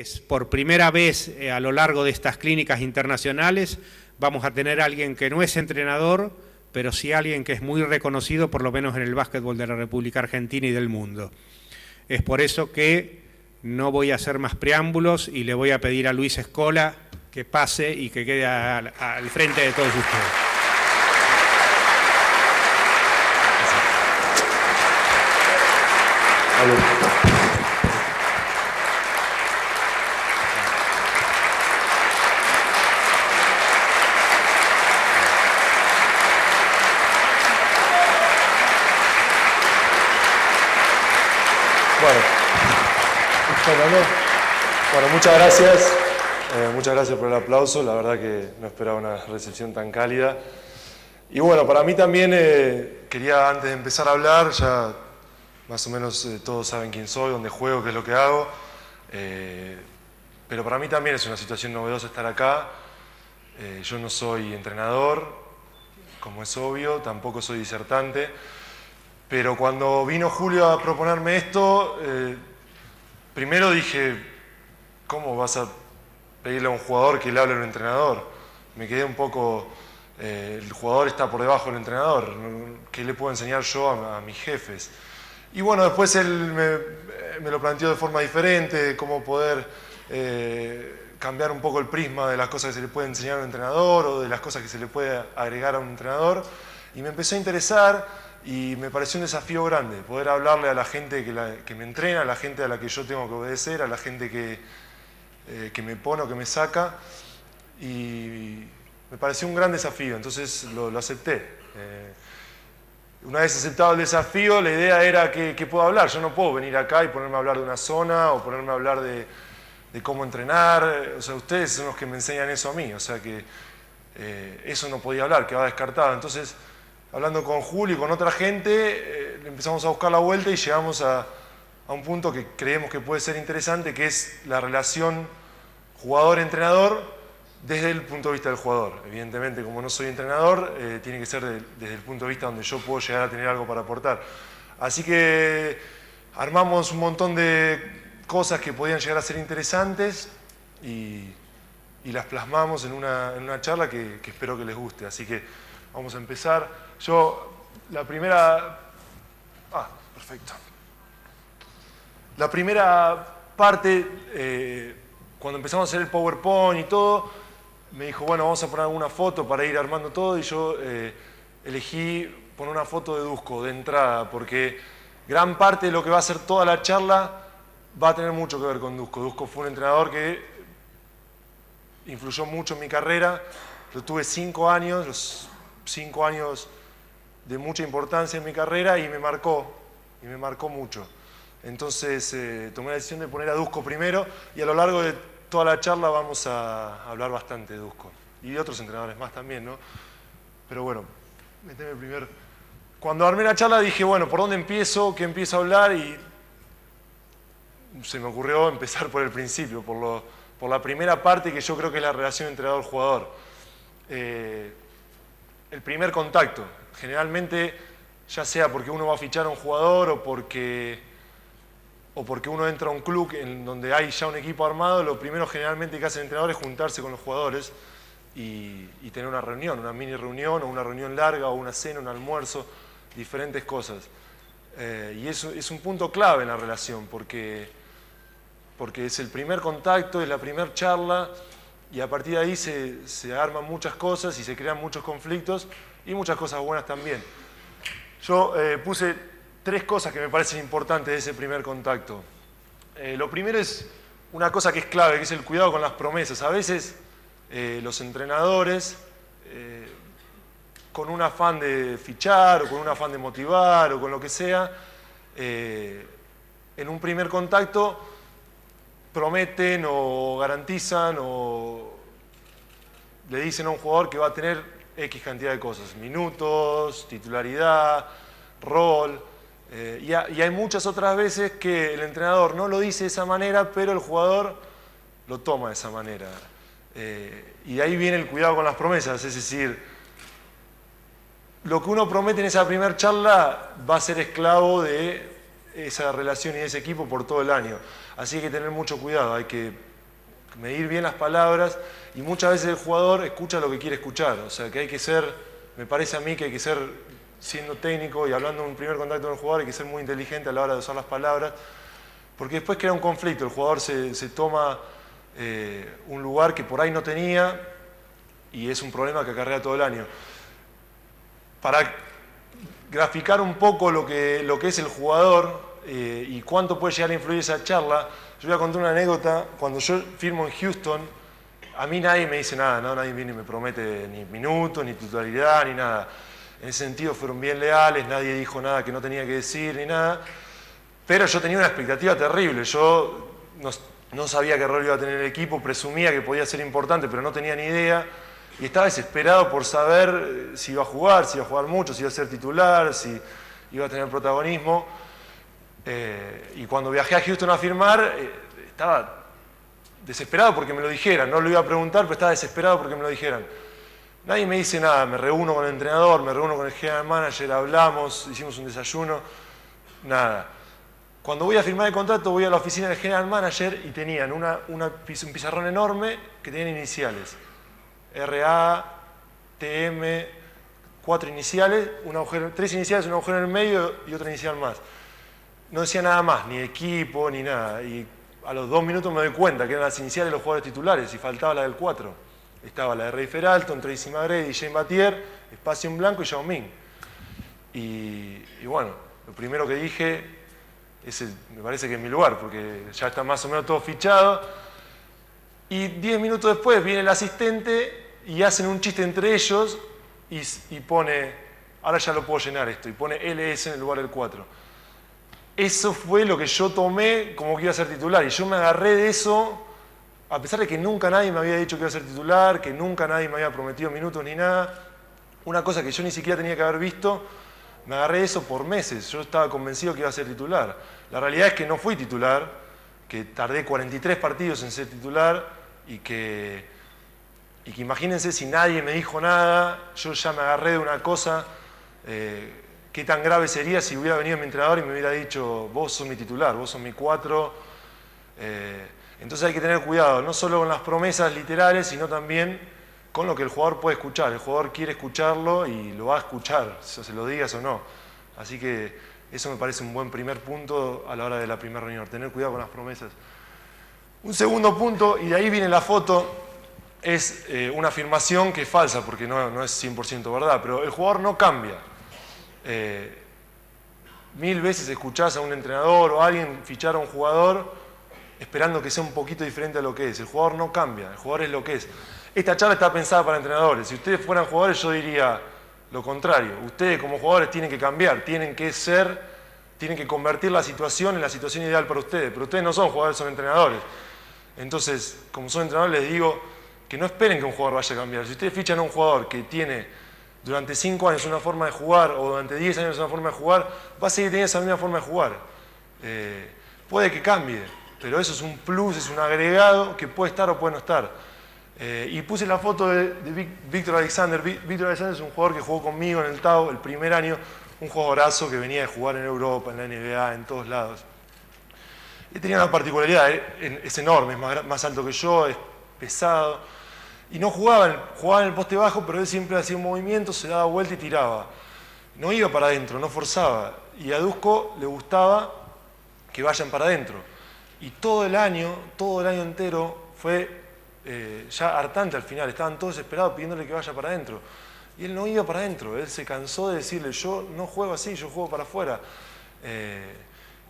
es por primera vez a lo largo de estas clínicas internacionales, vamos a tener a alguien que no es entrenador, pero sí alguien que es muy reconocido, por lo menos en el básquetbol de la República Argentina y del mundo. Es por eso que no voy a hacer más preámbulos y le voy a pedir a Luis Escola que pase y que quede al frente de todos ustedes. Bueno, muchas gracias. Muchas gracias por el aplauso. La verdad que no esperaba una recepción tan cálida. Y bueno, para mí también quería, antes de empezar a hablar, ya más o menos todos saben quién soy, dónde juego, qué es lo que hago. Pero para mí también es una situación novedosa estar acá. Yo no soy entrenador, como es obvio, tampoco soy disertante. Pero cuando vino Julio a proponerme esto, primero dije, ¿cómo vas a pedirle a un jugador que le hable a un entrenador? Me quedé un poco, el jugador está por debajo del entrenador, ¿qué le puedo enseñar yo a mis jefes? Y bueno, después él me lo planteó de forma diferente, cómo poder cambiar un poco el prisma de las cosas que se le puede enseñar a un entrenador o de las cosas que se le puede agregar a un entrenador. Y me empezó a interesar. Y me pareció un desafío grande, poder hablarle a la gente que me entrena, a la gente a la que yo tengo que obedecer, a la gente que me pone o que me saca. Y me pareció un gran desafío, entonces lo acepté. Una vez aceptado el desafío, la idea era que puedo hablar. Yo no puedo venir acá y ponerme a hablar de una zona o ponerme a hablar de cómo entrenar. O sea, ustedes son los que me enseñan eso a mí, o sea que eso no podía hablar, quedaba descartado. Entonces, hablando con Julio y con otra gente, empezamos a buscar la vuelta y llegamos a un punto que creemos que puede ser interesante, que es la relación jugador-entrenador desde el punto de vista del jugador. Evidentemente, como no soy entrenador, tiene que ser desde el punto de vista donde yo puedo llegar a tener algo para aportar. Así que armamos un montón de cosas que podían llegar a ser interesantes y las plasmamos en una charla que espero que les guste. Así que vamos a empezar. Perfecto. La primera parte, cuando empezamos a hacer el PowerPoint y todo, me dijo, bueno, vamos a poner alguna foto para ir armando todo, y yo elegí poner una foto de Dusko de entrada, porque gran parte de lo que va a ser toda la charla va a tener mucho que ver con Dusko. Dusko fue un entrenador que influyó mucho en mi carrera. Yo tuve 5 años, los 5 años de mucha importancia en mi carrera, y me marcó mucho. Entonces tomé la decisión de poner a Dusko primero, y a lo largo de toda la charla vamos a hablar bastante de Dusko y de otros entrenadores más también, ¿no? Pero bueno, meteme primero. Cuando armé la charla dije, bueno, ¿por dónde empiezo? ¿Qué empiezo a hablar? Y se me ocurrió empezar por el principio, por la primera parte, que yo creo que es la relación entrenador-jugador. El primer contacto, generalmente, ya sea porque uno va a fichar a un jugador o porque uno entra a un club en donde hay ya un equipo armado, lo primero generalmente que hace el entrenador es juntarse con los jugadores y tener una reunión, una mini reunión o una reunión larga o una cena, un almuerzo, diferentes cosas. Y eso es un punto clave en la relación, porque es el primer contacto, es la primera charla, y a partir de ahí se arman muchas cosas y se crean muchos conflictos y muchas cosas buenas también. Yo puse 3 cosas que me parecen importantes de ese primer contacto. Lo primero es una cosa que es clave, que es el cuidado con las promesas. A veces los entrenadores, con un afán de fichar o con un afán de motivar o con lo que sea, en un primer contacto prometen o garantizan o le dicen a un jugador que va a tener X cantidad de cosas, minutos, titularidad, rol, y hay muchas otras veces que el entrenador no lo dice de esa manera, pero el jugador lo toma de esa manera. Y de ahí viene el cuidado con las promesas, es decir, lo que uno promete en esa primera charla va a ser esclavo de esa relación y de ese equipo por todo el año. Así que hay que tener mucho cuidado, hay que medir bien las palabras, y muchas veces el jugador escucha lo que quiere escuchar. O sea, que hay que ser, me parece a mí que hay que ser, siendo técnico y hablando en un primer contacto con el jugador, hay que ser muy inteligente a la hora de usar las palabras, porque después crea un conflicto, el jugador se toma un lugar que por ahí no tenía, y es un problema que acarrea todo el año. Para graficar un poco lo que es el jugador y cuánto puede llegar a influir esa charla, yo voy a contar una anécdota. Cuando yo firmo en Houston, a mí nadie me dice nada, ¿no? Nadie viene y me promete ni minutos, ni titularidad, ni nada. En ese sentido fueron bien leales, nadie dijo nada que no tenía que decir, ni nada. Pero yo tenía una expectativa terrible. Yo no sabía qué rol iba a tener el equipo, presumía que podía ser importante, pero no tenía ni idea. Y estaba desesperado por saber si iba a jugar mucho, si iba a ser titular, si iba a tener protagonismo. Y cuando viajé a Houston a firmar, estaba desesperado porque me lo dijeran. No lo iba a preguntar, pero estaba desesperado porque me lo dijeran. Nadie me dice nada, me reúno con el entrenador, me reúno con el general manager, hablamos, hicimos un desayuno, nada. Cuando voy a firmar el contrato, voy a la oficina del general manager y tenían un pizarrón enorme que tenían iniciales. RA, TM, 4 iniciales, 3 iniciales, un agujero en el medio y otra inicial más. No decía nada más, ni equipo, ni nada. Y a los 2 minutos me doy cuenta que eran las iniciales de los jugadores titulares y faltaba la del 4. Estaba la de Ray Feralton, Tracy McGrady, Jane Batier, espacio en blanco y Yao Ming. Y bueno, lo primero que dije, me parece que es mi lugar, porque ya está más o menos todo fichado. Y 10 minutos después viene el asistente y hacen un chiste entre ellos y pone, ahora ya lo puedo llenar esto, y pone LS en el lugar del 4. Eso fue lo que yo tomé como que iba a ser titular, y yo me agarré de eso, a pesar de que nunca nadie me había dicho que iba a ser titular, que nunca nadie me había prometido minutos ni nada, una cosa que yo ni siquiera tenía que haber visto, me agarré de eso por meses. Yo estaba convencido que iba a ser titular. La realidad es que no fui titular, que tardé 43 partidos en ser titular, y que imagínense si nadie me dijo nada, yo ya me agarré de una cosa, qué tan grave sería si hubiera venido mi entrenador y me hubiera dicho, vos sos mi titular, vos sos mi 4. Entonces hay que tener cuidado, no solo con las promesas literales, sino también con lo que el jugador puede escuchar. El jugador quiere escucharlo y lo va a escuchar, se lo digas o no. Así que eso me parece un buen primer punto a la hora de la primera reunión, tener cuidado con las promesas. Un segundo punto, y de ahí viene la foto, es una afirmación que es falsa, porque no es 100% verdad, pero el jugador no cambia. 1000 veces escuchás a un entrenador o a alguien fichar a un jugador esperando que sea un poquito diferente a lo que es. El jugador no cambia, el jugador es lo que es. Esta charla está pensada para entrenadores. Si ustedes fueran jugadores, yo diría lo contrario. Ustedes como jugadores tienen que cambiar, tienen que convertir la situación en la situación ideal para ustedes. Pero ustedes no son jugadores, son entrenadores. Entonces, como son entrenadores, les digo que no esperen que un jugador vaya a cambiar. Si ustedes fichan a un jugador que tiene durante 5 años una forma de jugar o durante 10 años una forma de jugar, va a seguir teniendo esa misma forma de jugar. Puede que cambie, pero eso es un plus, es un agregado que puede estar o puede no estar. Y puse la foto de Víctor Alexander. Víctor Alexander es un jugador que jugó conmigo en el TAO el primer año, un jugadorazo que venía de jugar en Europa, en la NBA, en todos lados. Y tenía una particularidad, es enorme, es más alto que yo, es pesado. Y no jugaba en el poste bajo, pero él siempre hacía un movimiento, se daba vuelta y tiraba. No iba para adentro, no forzaba. Y a Dusko le gustaba que vayan para adentro. Y todo el año entero fue ya hartante al final. Estaban todos desesperados pidiéndole que vaya para adentro. Y él no iba para adentro. Él se cansó de decirle, yo no juego así, yo juego para afuera.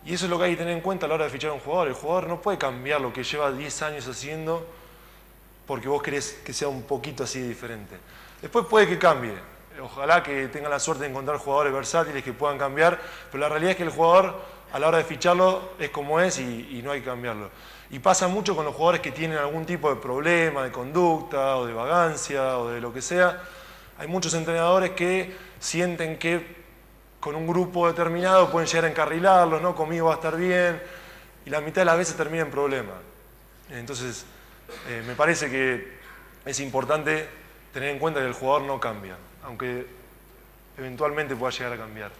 Y eso es lo que hay que tener en cuenta a la hora de fichar a un jugador. El jugador no puede cambiar lo que lleva 10 años haciendo porque vos querés que sea un poquito así diferente. Después puede que cambie. Ojalá que tengan la suerte de encontrar jugadores versátiles que puedan cambiar, pero la realidad es que el jugador a la hora de ficharlo es como es y no hay que cambiarlo. Y pasa mucho con los jugadores que tienen algún tipo de problema de conducta o de vagancia o de lo que sea. Hay muchos entrenadores que sienten que con un grupo determinado pueden llegar a encarrilarlos, ¿no? Conmigo va a estar bien, y la mitad de las veces termina en problema. Entonces, me parece que es importante tener en cuenta que el jugador no cambia, aunque eventualmente pueda llegar a cambiar.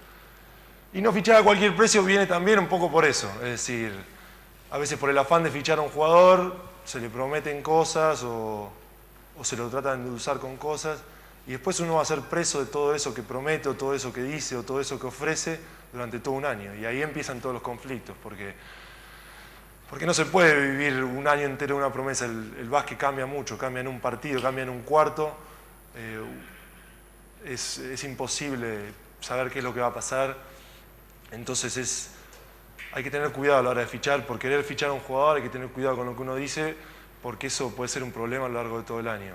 Y no fichar a cualquier precio viene también un poco por eso, es decir, a veces por el afán de fichar a un jugador, se le prometen cosas o se lo tratan de usar con cosas, y después uno va a ser preso de todo eso que promete, o todo eso que dice, o todo eso que ofrece durante todo un año. Y ahí empiezan todos los conflictos, porque no se puede vivir un año entero una promesa. El básquet cambia mucho, cambia en un partido, cambia en un cuarto. Es imposible saber qué es lo que va a pasar. Entonces hay que tener cuidado a la hora de fichar. Por querer fichar a un jugador hay que tener cuidado con lo que uno dice, porque eso puede ser un problema a lo largo de todo el año.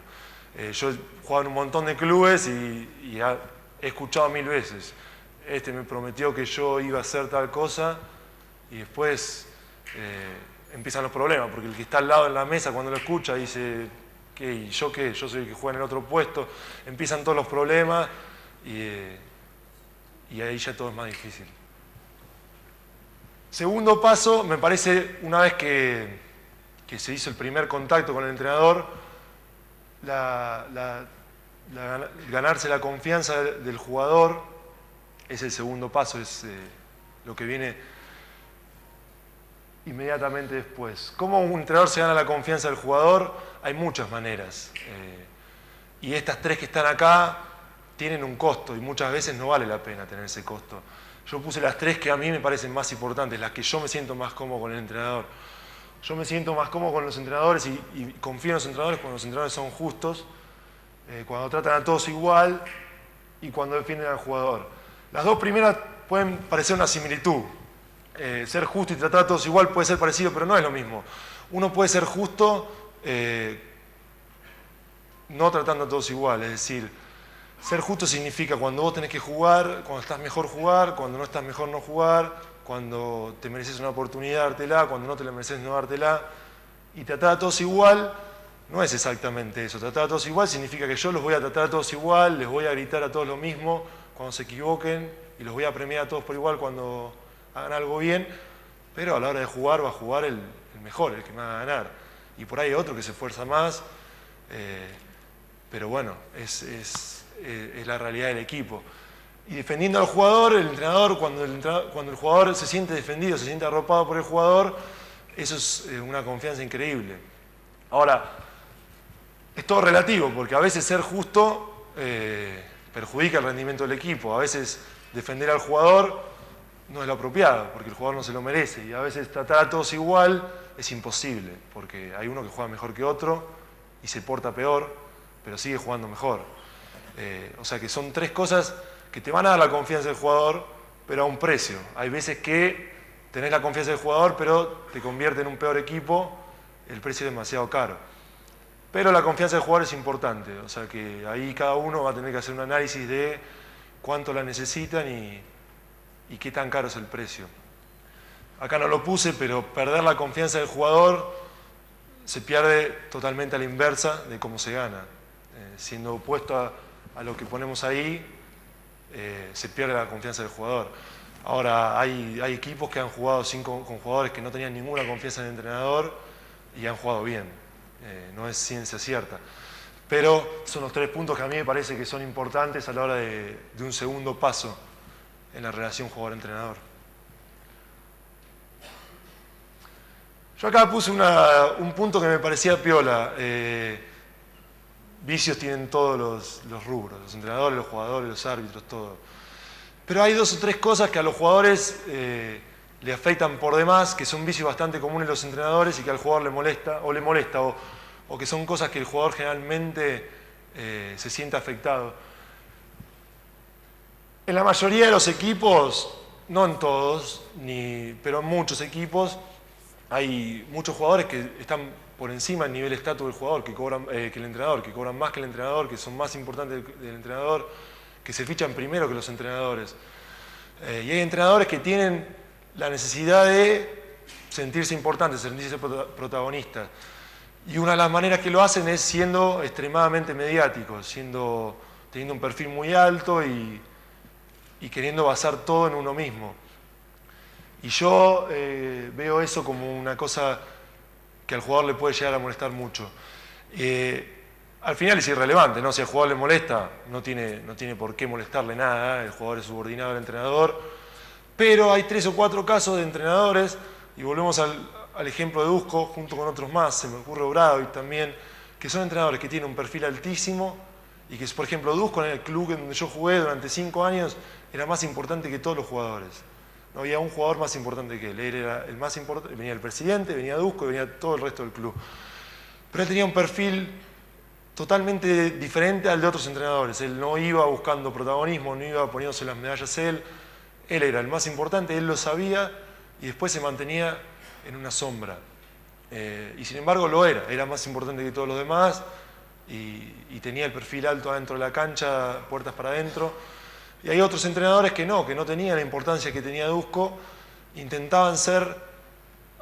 Yo he jugado en un montón de clubes y he escuchado 1000 veces: este me prometió que yo iba a hacer tal cosa, y después empiezan los problemas, porque el que está al lado en la mesa cuando lo escucha dice: ¿qué? ¿Y yo qué? Yo soy el que juega en el otro puesto. Empiezan todos los problemas y ahí ya todo es más difícil. Segundo paso, me parece, una vez que se hizo el primer contacto con el entrenador, ganarse la confianza del jugador es el segundo paso, es lo que viene inmediatamente después. ¿Cómo un entrenador se gana la confianza del jugador? Hay muchas maneras. Y estas 3 que están acá tienen un costo, y muchas veces no vale la pena tener ese costo. Yo puse las 3 que a mí me parecen más importantes, las que yo me siento más cómodo con el entrenador. Yo me siento más cómodo con los entrenadores y confío en los entrenadores cuando los entrenadores son justos, cuando tratan a todos igual y cuando defienden al jugador. Las 2 primeras pueden parecer una similitud. Ser justo y tratar a todos igual puede ser parecido, pero no es lo mismo. Uno puede ser justo no tratando a todos igual, es decir, ser justo significa cuando vos tenés que jugar, cuando estás mejor jugar, cuando no estás mejor no jugar, cuando te mereces una oportunidad dártela, cuando no te la mereces no dártela. Y tratar a todos igual no es exactamente eso. Tratar a todos igual significa que yo los voy a tratar a todos igual, les voy a gritar a todos lo mismo cuando se equivoquen, y los voy a premiar a todos por igual cuando hagan algo bien, pero a la hora de jugar va a jugar el mejor, el que me va a ganar. Y por ahí hay otro que se esfuerza más, pero bueno, es la realidad del equipo. Y defendiendo al jugador, el entrenador, cuando el jugador se siente defendido, se siente arropado por el jugador, eso es una confianza increíble. Ahora, es todo relativo, porque a veces ser justo perjudica el rendimiento del equipo. A veces defender al jugador no es lo apropiado, porque el jugador no se lo merece. Y a veces tratar a todos igual es imposible, porque hay uno que juega mejor que otro y se porta peor, pero sigue jugando mejor. O sea que son 3 cosas que te van a dar la confianza del jugador, pero a un precio. Hay veces que tenés la confianza del jugador, pero te convierte en un peor equipo, el precio es demasiado caro. Pero la confianza del jugador es importante, o sea que ahí cada uno va a tener que hacer un análisis de cuánto la necesitan y qué tan caro es el precio. Acá no lo puse, pero perder la confianza del jugador se pierde totalmente a la inversa de cómo se gana. Siendo opuesto a lo que ponemos ahí, se pierde la confianza del jugador. Ahora, hay equipos que han jugado con jugadores que no tenían ninguna confianza en el entrenador y han jugado bien. No es ciencia cierta. Pero son los 3 puntos que a mí me parece que son importantes a la hora de un segundo paso en la relación jugador-entrenador. Yo acá puse un punto que me parecía piola. Vicios tienen todos los rubros, los entrenadores, los jugadores, los árbitros, todo. Pero hay 2 o 3 cosas que a los jugadores le afectan por demás, que son vicios bastante comunes en los entrenadores y que al jugador le molesta, o que son cosas que el jugador generalmente se siente afectado. En la mayoría de los equipos, no en todos, pero en muchos equipos, hay muchos jugadores que están por encima del nivel de estatus del jugador, que el entrenador, que cobran más que el entrenador, que son más importantes del entrenador, que se fichan primero que los entrenadores. Y hay entrenadores que tienen la necesidad de sentirse importantes, sentirse protagonistas. Y una de las maneras que lo hacen es siendo extremadamente mediáticos, teniendo un perfil muy alto y queriendo basar todo en uno mismo. Y yo veo eso como una cosa que al jugador le puede llegar a molestar mucho. Al final es irrelevante, ¿no? Si al jugador le molesta, no tiene por qué molestarle nada, el jugador es subordinado al entrenador. Pero hay 3 o 4 casos de entrenadores, y volvemos al ejemplo de Dusko, junto con otros más, se me ocurre Obradovic también, que son entrenadores que tienen un perfil altísimo y que, por ejemplo, Dusko en el club donde yo jugué durante 5 años era más importante que todos los jugadores. No había un jugador más importante que él era el más importante, venía el presidente, venía Dusko y venía todo el resto del club. Pero él tenía un perfil totalmente diferente al de otros entrenadores. Él no iba buscando protagonismo, no iba poniéndose las medallas él era el más importante, él lo sabía y después se mantenía en una sombra. Y sin embargo lo era más importante que todos los demás y tenía el perfil alto adentro de la cancha, puertas para adentro. Y hay otros entrenadores que no tenían la importancia que tenía Dusko, intentaban ser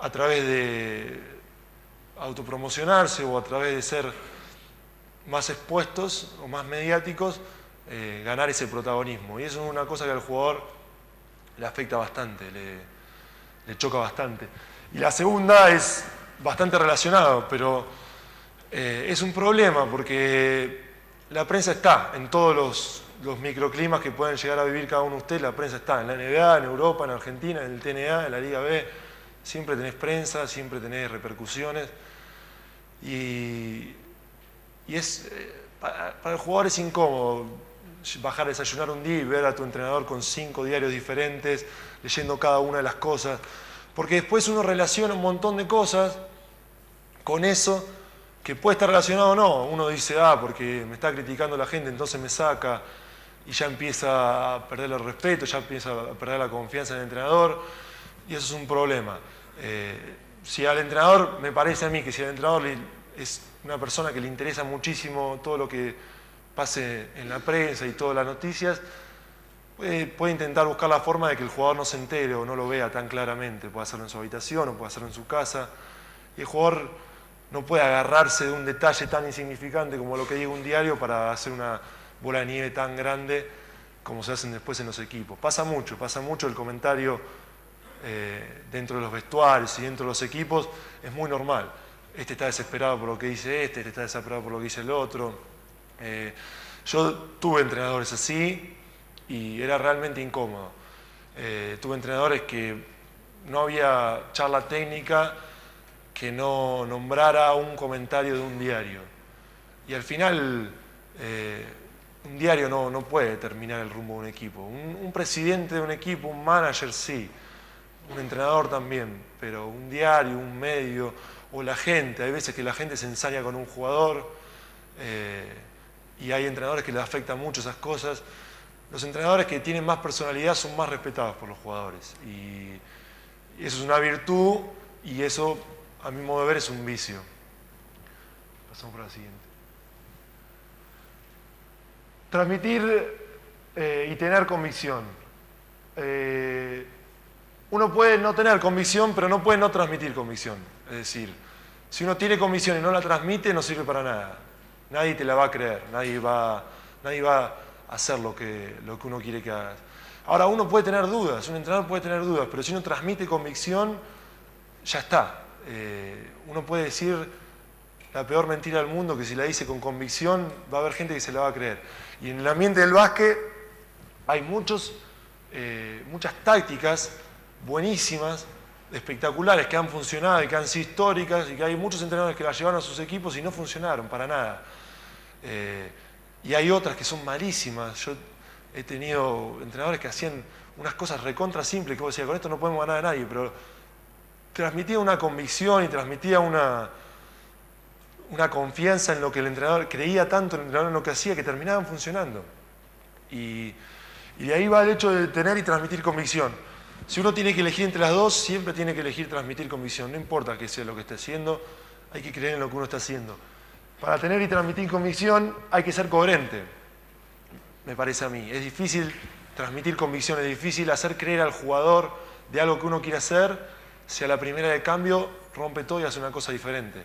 a través de autopromocionarse o a través de ser más expuestos o más mediáticos, ganar ese protagonismo. Y eso es una cosa que al jugador le afecta bastante, le choca bastante. Y la segunda es bastante relacionada, pero es un problema porque la prensa está en todos los microclimas que pueden llegar a vivir cada uno de ustedes. La prensa está en la NBA, en Europa, en Argentina, en el TNA, en la Liga B. Siempre tenés prensa, siempre tenés repercusiones. Y es, para el jugador es incómodo bajar a desayunar un día y ver a tu entrenador con 5 diarios diferentes, leyendo cada una de las cosas, porque después uno relaciona un montón de cosas con eso, que puede estar relacionado o no. Uno dice, porque me está criticando la gente, entonces me saca, y ya empieza a perder el respeto, ya empieza a perder la confianza en el entrenador, y eso es un problema. Si al entrenador, me parece a mí que si al entrenador es una persona que le interesa muchísimo todo lo que pase en la prensa y todas las noticias, puede intentar buscar la forma de que el jugador no se entere o no lo vea tan claramente. Puede hacerlo en su habitación o puede hacerlo en su casa. Y el jugador no puede agarrarse de un detalle tan insignificante como lo que diga un diario para hacer una bola de nieve tan grande como se hacen después en los equipos. Pasa mucho el comentario dentro de los vestuarios y dentro de los equipos, es muy normal. Este está desesperado por lo que dice este está desesperado por lo que dice el otro. Yo tuve entrenadores así y era realmente incómodo. Tuve entrenadores que no había charla técnica que no nombrara un comentario de un diario. Y al final, un diario no puede determinar el rumbo de un equipo. Un presidente de un equipo, un manager sí, un entrenador también, pero un diario, un medio o la gente, hay veces que la gente se ensaña con un jugador y hay entrenadores que les afectan mucho esas cosas. Los entrenadores que tienen más personalidad son más respetados por los jugadores y eso es una virtud y eso, a mi modo de ver, es un vicio. Pasamos por la siguiente. Transmitir y tener convicción. Uno puede no tener convicción, pero no puede no transmitir convicción. Es decir, si uno tiene convicción y no la transmite, no sirve para nada. Nadie te la va a creer, nadie va a hacer lo que uno quiere que hagas. Ahora, uno puede tener dudas, un entrenador puede tener dudas, pero si uno transmite convicción, ya está. Uno puede decir la peor mentira del mundo, que si la dice con convicción, va a haber gente que se la va a creer. Y en el ambiente del básquet hay muchas tácticas buenísimas, espectaculares, que han funcionado y que han sido históricas, y que hay muchos entrenadores que las llevaron a sus equipos y no funcionaron para nada. Y hay otras que son malísimas. Yo he tenido entrenadores que hacían unas cosas recontra simples, que vos decías, con esto no podemos ganar a nadie, pero transmitía una convicción y transmitía una confianza en lo que el entrenador, creía tanto el entrenador en lo que hacía, que terminaban funcionando. Y de ahí va el hecho de tener y transmitir convicción. Si uno tiene que elegir entre las dos, siempre tiene que elegir transmitir convicción. No importa qué sea lo que esté haciendo, hay que creer en lo que uno está haciendo. Para tener y transmitir convicción hay que ser coherente, me parece a mí. Es difícil transmitir convicción, es difícil hacer creer al jugador de algo que uno quiere hacer, si a la primera de cambio rompe todo y hace una cosa diferente.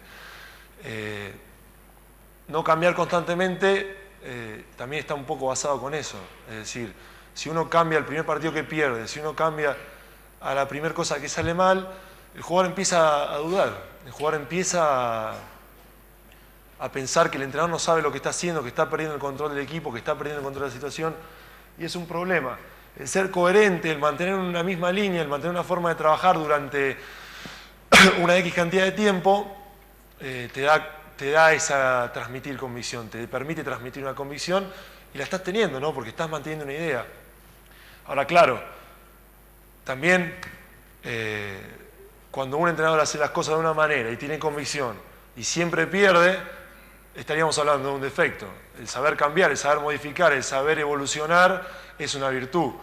No cambiar constantemente también está un poco basado con eso. Es decir, si uno cambia el primer partido que pierde, si uno cambia a la primera cosa que sale mal, el jugador empieza a dudar, el jugador empieza a pensar que el entrenador no sabe lo que está haciendo, que está perdiendo el control del equipo, que está perdiendo el control de la situación, y es un problema. El ser coherente, el mantener una misma línea, el mantener una forma de trabajar durante una X cantidad de tiempo, te da esa transmitir convicción, te permite transmitir una convicción y la estás teniendo, ¿no? Porque estás manteniendo una idea. Ahora, claro, también cuando un entrenador hace las cosas de una manera y tiene convicción y siempre pierde, estaríamos hablando de un defecto. El saber cambiar, el saber modificar, el saber evolucionar es una virtud.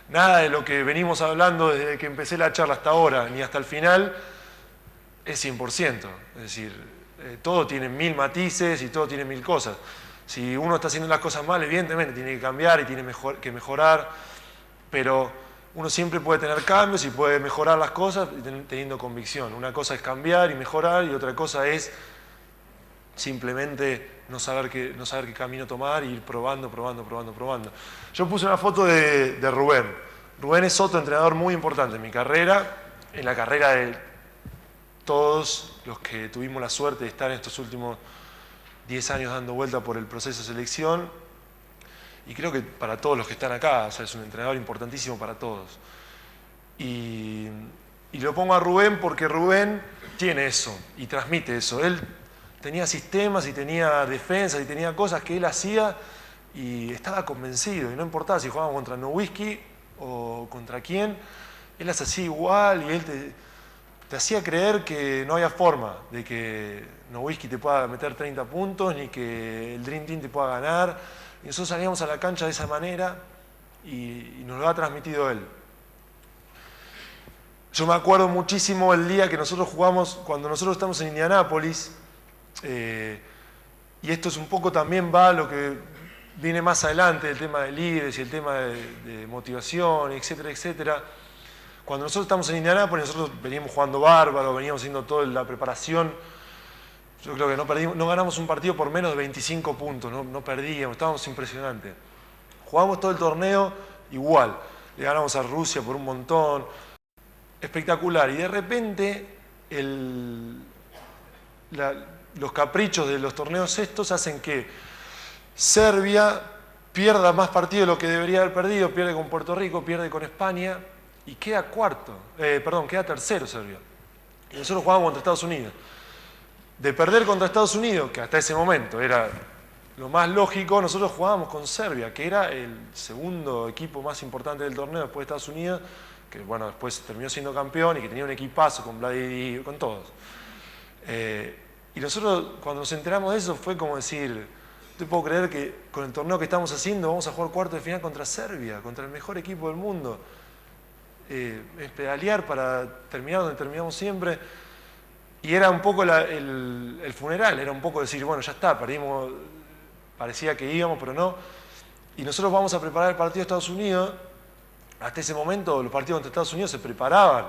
Nada de lo que venimos hablando desde que empecé la charla hasta ahora, ni hasta el final, es 100%. Es decir, todo tiene 1000 matices y todo tiene 1000 cosas. Si uno está haciendo las cosas mal, evidentemente tiene que cambiar y tiene que mejorar, pero uno siempre puede tener cambios y puede mejorar las cosas teniendo convicción. Una cosa es cambiar y mejorar y otra cosa es simplemente no saber qué camino tomar e ir probando. Yo puse una foto de Rubén. Rubén es otro entrenador muy importante en mi carrera, en la carrera de todos los que tuvimos la suerte de estar en estos últimos 10 años dando vuelta por el proceso de selección, y creo que para todos los que están acá, o sea, es un entrenador importantísimo para todos. Y lo pongo a Rubén porque Rubén tiene eso y transmite eso. Él tenía sistemas y tenía defensas y tenía cosas que él hacía y estaba convencido, y no importaba si jugábamos contra Nowitzki o contra quién, él las hacía igual y él te hacía creer que no había forma de que Nowitzki te pueda meter 30 puntos ni que el Dream Team te pueda ganar. Y nosotros salíamos a la cancha de esa manera y nos lo ha transmitido él. Yo me acuerdo muchísimo el día que nosotros jugamos, cuando nosotros estamos en Indianápolis, y esto es un poco también va a lo que viene más adelante, el tema de líderes y el tema de motivación, etcétera, etcétera. Cuando nosotros estamos en Indianápolis, nosotros veníamos jugando bárbaro, veníamos haciendo toda la preparación. Yo creo que no ganamos un partido por menos de 25 puntos, no perdíamos, estábamos impresionantes. Jugamos todo el torneo igual, le ganamos a Rusia por un montón, espectacular. Y de repente los caprichos de los torneos estos hacen que Serbia pierda más partidos de lo que debería haber perdido, pierde con Puerto Rico, pierde con España y queda queda tercero Serbia. Y nosotros jugamos contra Estados Unidos. De perder contra Estados Unidos, que hasta ese momento era lo más lógico, nosotros jugábamos con Serbia, que era el segundo equipo más importante del torneo después de Estados Unidos, que bueno, después terminó siendo campeón y que tenía un equipazo con Vladi, con todos. Y nosotros cuando nos enteramos de eso fue como decir, no te puedo creer que con el torneo que estamos haciendo vamos a jugar cuarto de final contra Serbia, contra el mejor equipo del mundo. Es pedalear para terminar donde terminamos siempre. Y era un poco el funeral, era un poco decir, bueno, ya está, perdimos, parecía que íbamos, pero no. Y nosotros vamos a preparar el partido de Estados Unidos. Hasta ese momento los partidos contra Estados Unidos se preparaban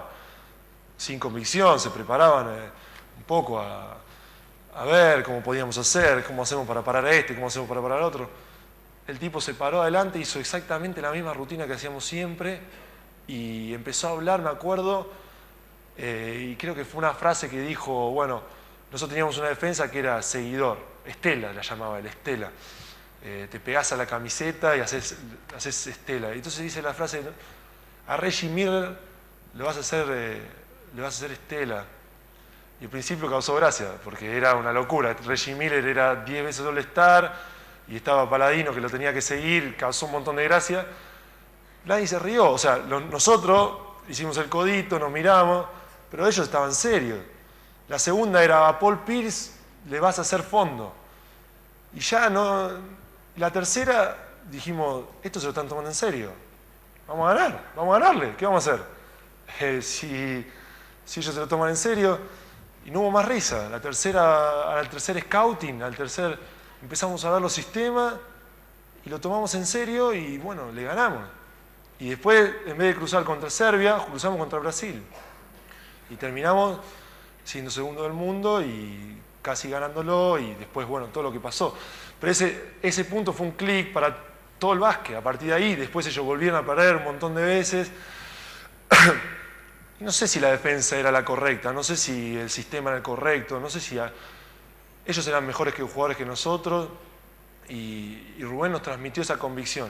sin convicción, se preparaban un poco a ver cómo podíamos hacer, cómo hacemos para parar a este, cómo hacemos para parar al otro. El tipo se paró adelante, hizo exactamente la misma rutina que hacíamos siempre y empezó a hablar, me acuerdo, y creo que fue una frase que dijo, bueno, nosotros teníamos una defensa que era seguidor, Estela la llamaba él, Estela. Te pegás a la camiseta y haces Estela. Y entonces dice la frase, a Reggie Miller le vas a hacer Estela. Y al principio causó gracia, porque era una locura. Reggie Miller era 10 veces All-Star y estaba Paladino que lo tenía que seguir, causó un montón de gracia. Nadie se rió, o sea, nosotros hicimos el codito, nos miramos, pero ellos estaban serios. La segunda era a Paul Pierce le vas a hacer fondo. Y ya no. La tercera dijimos, esto se lo están tomando en serio. Vamos a ganar, vamos a ganarle, ¿qué vamos a hacer? Si ellos se lo toman en serio, y no hubo más risa. Al tercer scouting, empezamos a ver los sistemas y lo tomamos en serio y bueno, le ganamos. Y después, en vez de cruzar contra Serbia, cruzamos contra Brasil. Y terminamos siendo segundo del mundo y casi ganándolo y después, bueno, todo lo que pasó. Pero ese punto fue un clic para todo el básquet. A partir de ahí, después ellos volvieron a perder un montón de veces. No sé si la defensa era la correcta, no sé si el sistema era el correcto, no sé si ellos eran mejores jugadores que nosotros y Rubén nos transmitió esa convicción.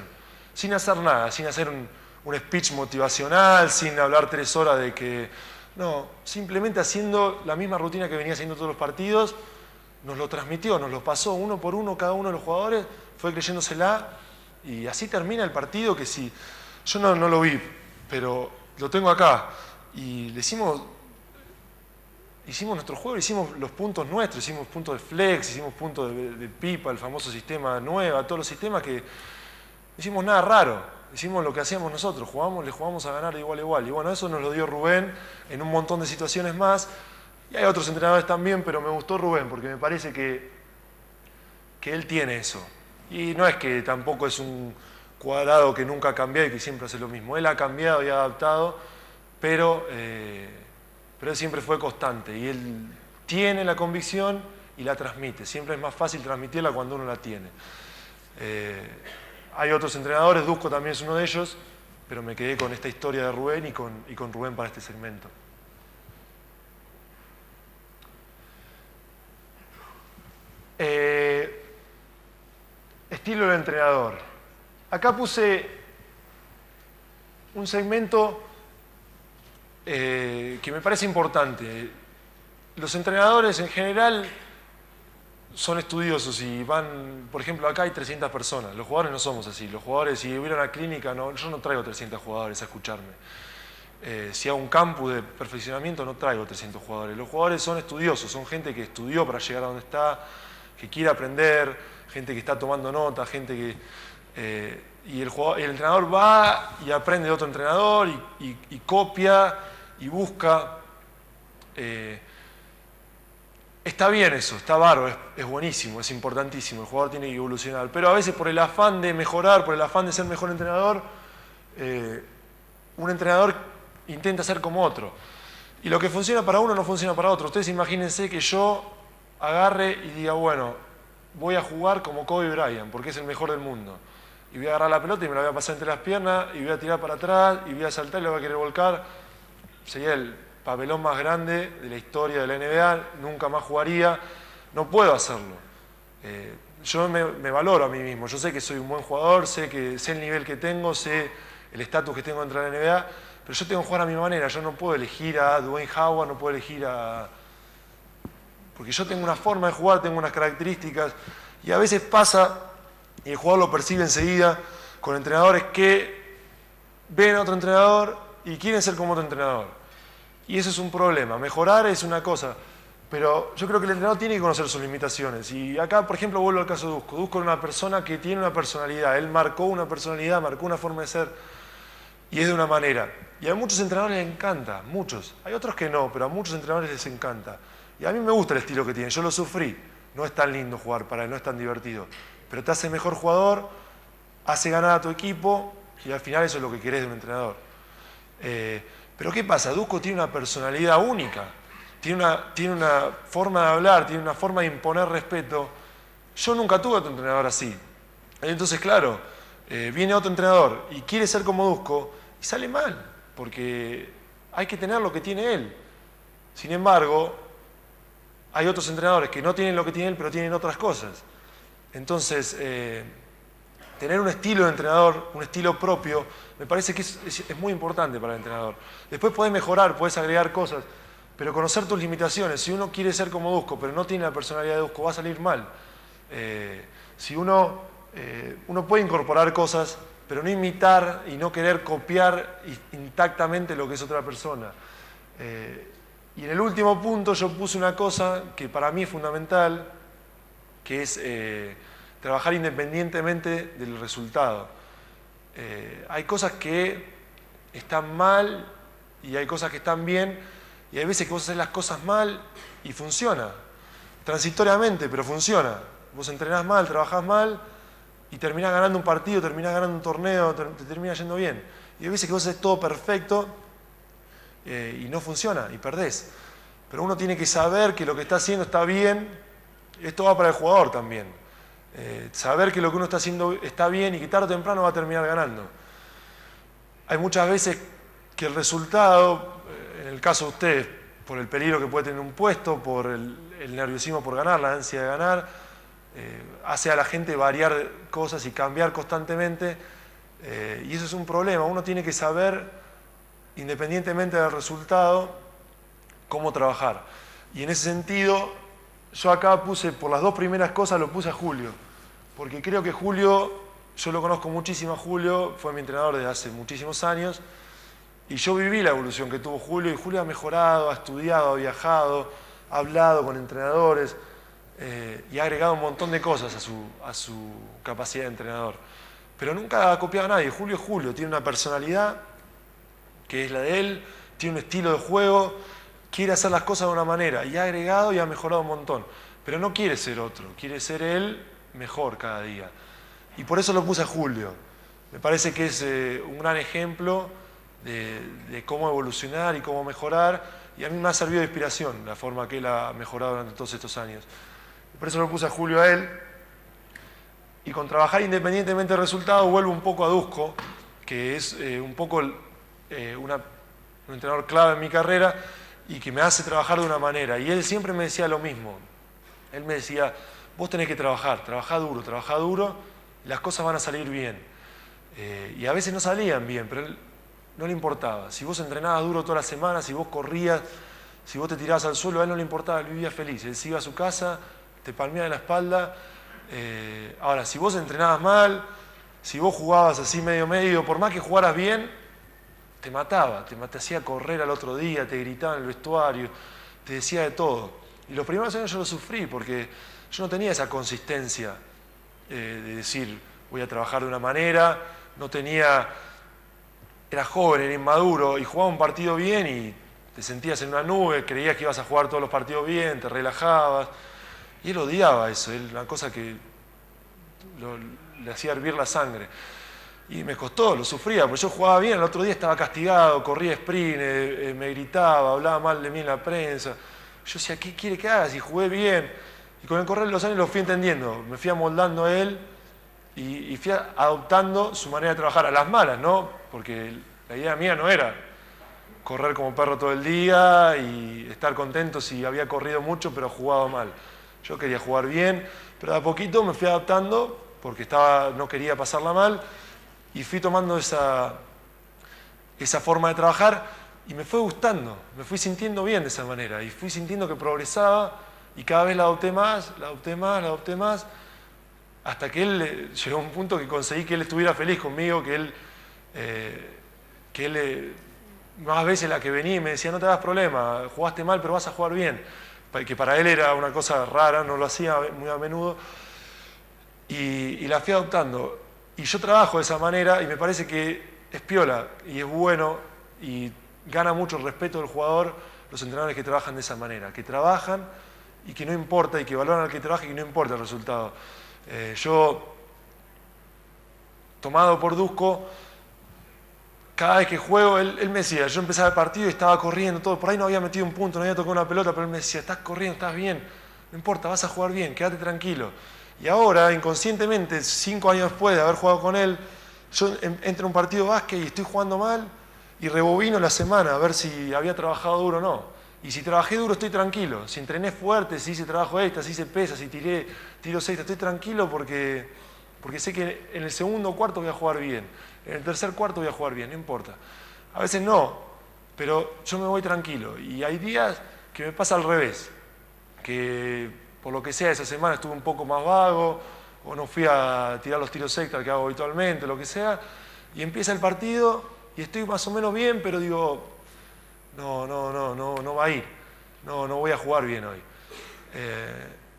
Sin hacer nada, sin hacer un speech motivacional, sin hablar 3 horas de que No, simplemente haciendo la misma rutina que venía haciendo todos los partidos, nos lo transmitió, nos lo pasó uno por uno, cada uno de los jugadores fue creyéndosela y así termina el partido que si... Yo no lo vi, pero lo tengo acá y le hicimos nuestro juego, hicimos los puntos nuestros, hicimos puntos de flex, hicimos puntos de pipa, el famoso sistema nueva, todos los sistemas que no hicimos nada raro, hicimos lo que hacíamos nosotros, le jugamos a ganar de igual a igual. Y bueno, eso nos lo dio Rubén en un montón de situaciones más. Y hay otros entrenadores también, pero me gustó Rubén porque me parece que él tiene eso. Y no es que tampoco es un cuadrado que nunca ha cambiado y que siempre hace lo mismo. Él ha cambiado y ha adaptado, pero él siempre fue constante. Y él tiene la convicción y la transmite. Siempre es más fácil transmitirla cuando uno la tiene. Hay otros entrenadores, Dusko también es uno de ellos, pero me quedé con esta historia de Rubén y con Rubén para este segmento. Estilo del entrenador. Acá puse un segmento que me parece importante. Los entrenadores en general son estudiosos y van, por ejemplo, acá hay 300 personas. Los jugadores no somos así. Los jugadores, si hubiera una clínica, yo no traigo 300 jugadores a escucharme. Si hago un campus de perfeccionamiento, no traigo 300 jugadores. Los jugadores son estudiosos, son gente que estudió para llegar a donde está, que quiere aprender, gente que está tomando nota, gente que... y el entrenador va y aprende de otro entrenador y copia y busca. Está bien eso, está bárbaro, es buenísimo, es importantísimo, el jugador tiene que evolucionar, pero a veces por el afán de mejorar, por el afán de ser mejor entrenador, un entrenador intenta ser como otro. Y lo que funciona para uno no funciona para otro. Ustedes imagínense que yo agarre y diga, bueno, voy a jugar como Kobe Bryant, porque es el mejor del mundo. Y voy a agarrar la pelota y me la voy a pasar entre las piernas, y voy a tirar para atrás, y voy a saltar y la voy a querer volcar. Sería el papelón más grande de la historia de la NBA, nunca más jugaría, no puedo hacerlo. Yo me valoro a mí mismo, yo sé que soy un buen jugador, sé el nivel que tengo, sé el estatus que tengo dentro de la NBA, pero yo tengo que jugar a mi manera, yo no puedo elegir a Dwayne Howard, no puedo elegir a... Porque yo tengo una forma de jugar, tengo unas características, y a veces pasa, y el jugador lo percibe enseguida, con entrenadores que ven a otro entrenador y quieren ser como otro entrenador. Y eso es un problema. Mejorar es una cosa, pero yo creo que el entrenador tiene que conocer sus limitaciones. Y acá, por ejemplo, vuelvo al caso de Dusko. Dusko era una persona que tiene una personalidad. Él marcó una personalidad, marcó una forma de ser y es de una manera. Y a muchos entrenadores les encanta, muchos. Hay otros que no, pero a muchos entrenadores les encanta. Y a mí me gusta el estilo que tiene. Yo lo sufrí. No es tan lindo jugar para él, no es tan divertido. Pero te hace mejor jugador, hace ganar a tu equipo y al final eso es lo que querés de un entrenador. Pero ¿qué pasa? Dusko tiene una personalidad única, tiene una forma de hablar, tiene una forma de imponer respeto. Yo nunca tuve otro entrenador así. Entonces, claro, viene otro entrenador y quiere ser como Dusko y sale mal, porque hay que tener lo que tiene él. Sin embargo, hay otros entrenadores que no tienen lo que tiene él, pero tienen otras cosas. Entonces, tener un estilo de entrenador, un estilo propio, me parece que es muy importante para el entrenador. Después podés mejorar, podés agregar cosas, pero conocer tus limitaciones. Si uno quiere ser como Dusko, pero no tiene la personalidad de Dusko, va a salir mal. Si uno puede incorporar cosas, pero no imitar y no querer copiar intactamente lo que es otra persona. Y en el último punto yo puse una cosa que para mí es fundamental, que es trabajar independientemente del resultado. Hay cosas que están mal y hay cosas que están bien, y hay veces que vos haces las cosas mal y funciona, transitoriamente, pero funciona. Vos entrenás mal, trabajás mal y terminás ganando un partido, terminás ganando un torneo, te termina yendo bien. Y hay veces que vos haces todo perfecto y no funciona y perdés. Pero uno tiene que saber que lo que está haciendo está bien. Esto va para el jugador también. Saber que lo que uno está haciendo está bien y que tarde o temprano va a terminar ganando. Hay muchas veces que el resultado, en el caso de ustedes, por el peligro que puede tener un puesto, por el nerviosismo por ganar, la ansia de ganar, hace a la gente variar cosas y cambiar constantemente, y eso es un problema. Uno tiene que saber, independientemente del resultado, cómo trabajar. Y en ese sentido, yo acá puse, por las dos primeras cosas lo puse a Julio, porque creo que Julio, yo lo conozco muchísimo a Julio, fue mi entrenador desde hace muchísimos años, y yo viví la evolución que tuvo Julio, y Julio ha mejorado, ha estudiado, ha viajado, ha hablado con entrenadores, y ha agregado un montón de cosas a su capacidad de entrenador. Pero nunca ha copiado a nadie. Julio es Julio, tiene una personalidad que es la de él, tiene un estilo de juego, quiere hacer las cosas de una manera, y ha agregado y ha mejorado un montón. Pero no quiere ser otro, quiere ser él mejor cada día. Y por eso lo puse a Julio. Me parece que es un gran ejemplo de cómo evolucionar y cómo mejorar, y a mí me ha servido de inspiración la forma que él ha mejorado durante todos estos años. Por eso lo puse a Julio a él. Y con trabajar independientemente del resultado vuelvo un poco a Dusko, que es un poco un entrenador clave en mi carrera y que me hace trabajar de una manera. Y él siempre me decía lo mismo. Él me decía, vos tenés que trabajar duro, y las cosas van a salir bien. Y a veces no salían bien, pero él no le importaba. Si vos entrenabas duro toda la semana, si vos corrías, si vos te tirabas al suelo, a él no le importaba, él vivía feliz. Él se iba a su casa, te palmeaba en la espalda. Ahora, si vos entrenabas mal, si vos jugabas así medio, por más que jugaras bien, te mataba, te hacía correr al otro día, te gritaba en el vestuario, te decía de todo. Y los primeros años yo lo sufrí porque yo no tenía esa consistencia de decir voy a trabajar de una manera, era joven, era inmaduro y jugaba un partido bien y te sentías en una nube, creías que ibas a jugar todos los partidos bien, te relajabas. Y él odiaba eso, una cosa que le hacía hervir la sangre. Y me costó, lo sufría, porque yo jugaba bien, el otro día estaba castigado, corría sprint, me gritaba, hablaba mal de mí en la prensa. Yo decía, ¿qué quiere que haga? Si jugué bien. Y con el correr de los años lo fui entendiendo, me fui amoldando a él y fui adoptando su manera de trabajar a las malas, ¿no? Porque la idea mía no era correr como perro todo el día y estar contento si había corrido mucho pero jugaba mal. Yo quería jugar bien, pero de a poquito me fui adaptando porque no quería pasarla mal y fui tomando esa forma de trabajar y me fue gustando, me fui sintiendo bien de esa manera y fui sintiendo que progresaba y cada vez la adopté más, hasta que él llegó a un punto que conseguí que él estuviera feliz conmigo, que él más veces la que venía y me decía, no te hagas problema, jugaste mal pero vas a jugar bien. Que para él era una cosa rara, no lo hacía muy a menudo, y la fui adoptando. Y yo trabajo de esa manera y me parece que es piola y es bueno y gana mucho el respeto del jugador los entrenadores que trabajan de esa manera, que trabajan y que no importa, y que valoran al que trabaja y que no importa el resultado. Yo, tomado por Dusko, cada vez que juego, él me decía, yo empezaba el partido y estaba corriendo, todo, por ahí no había metido un punto, no había tocado una pelota, pero él me decía, estás corriendo, estás bien, no importa, vas a jugar bien, quédate tranquilo. Y ahora, inconscientemente, 5 años después de haber jugado con él, yo entro en un partido de básquet y estoy jugando mal y rebobino la semana a ver si había trabajado duro o no. Y si trabajé duro estoy tranquilo, si entrené fuerte, si hice trabajo extra, si hice pesas, si tiré tiros extra, estoy tranquilo porque sé que en el segundo cuarto voy a jugar bien. En el tercer cuarto voy a jugar bien, no importa. A veces no, pero yo me voy tranquilo. Y hay días que me pasa al revés, que por lo que sea esa semana estuve un poco más vago, o no fui a tirar los tiros extra que hago habitualmente, lo que sea, y empieza el partido y estoy más o menos bien, pero digo, no va a ir, no voy a jugar bien hoy.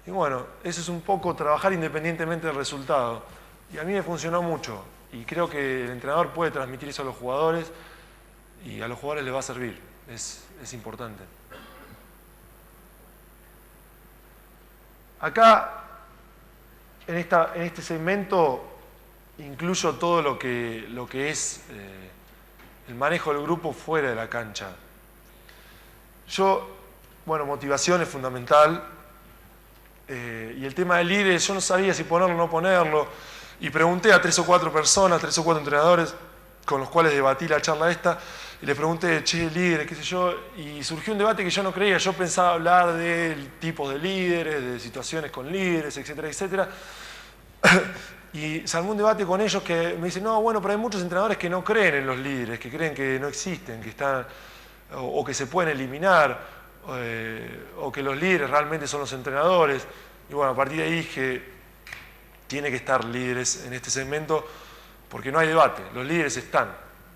Y bueno, eso es un poco trabajar independientemente del resultado. Y a mí me funcionó mucho. Y creo que el entrenador puede transmitir eso a los jugadores y a los jugadores les va a servir. Es importante. Acá, en este segmento, incluyo todo lo que es el manejo del grupo fuera de la cancha. Motivación es fundamental. Y el tema del líder, yo no sabía si ponerlo o no ponerlo. Y pregunté a 3 o 4 personas, 3 o 4 entrenadores con los cuales debatí la charla esta, y les pregunté, líderes, qué sé yo, y surgió un debate que yo no creía. Yo pensaba hablar de tipos de líderes, de situaciones con líderes, etcétera, etcétera. Y se armó un debate con ellos que me dicen, no, bueno, pero hay muchos entrenadores que no creen en los líderes, que creen que no existen, que están, o que se pueden eliminar, o que los líderes realmente son los entrenadores. Y bueno, a partir de ahí dije, tiene que estar líderes en este segmento, porque no hay debate, los líderes están.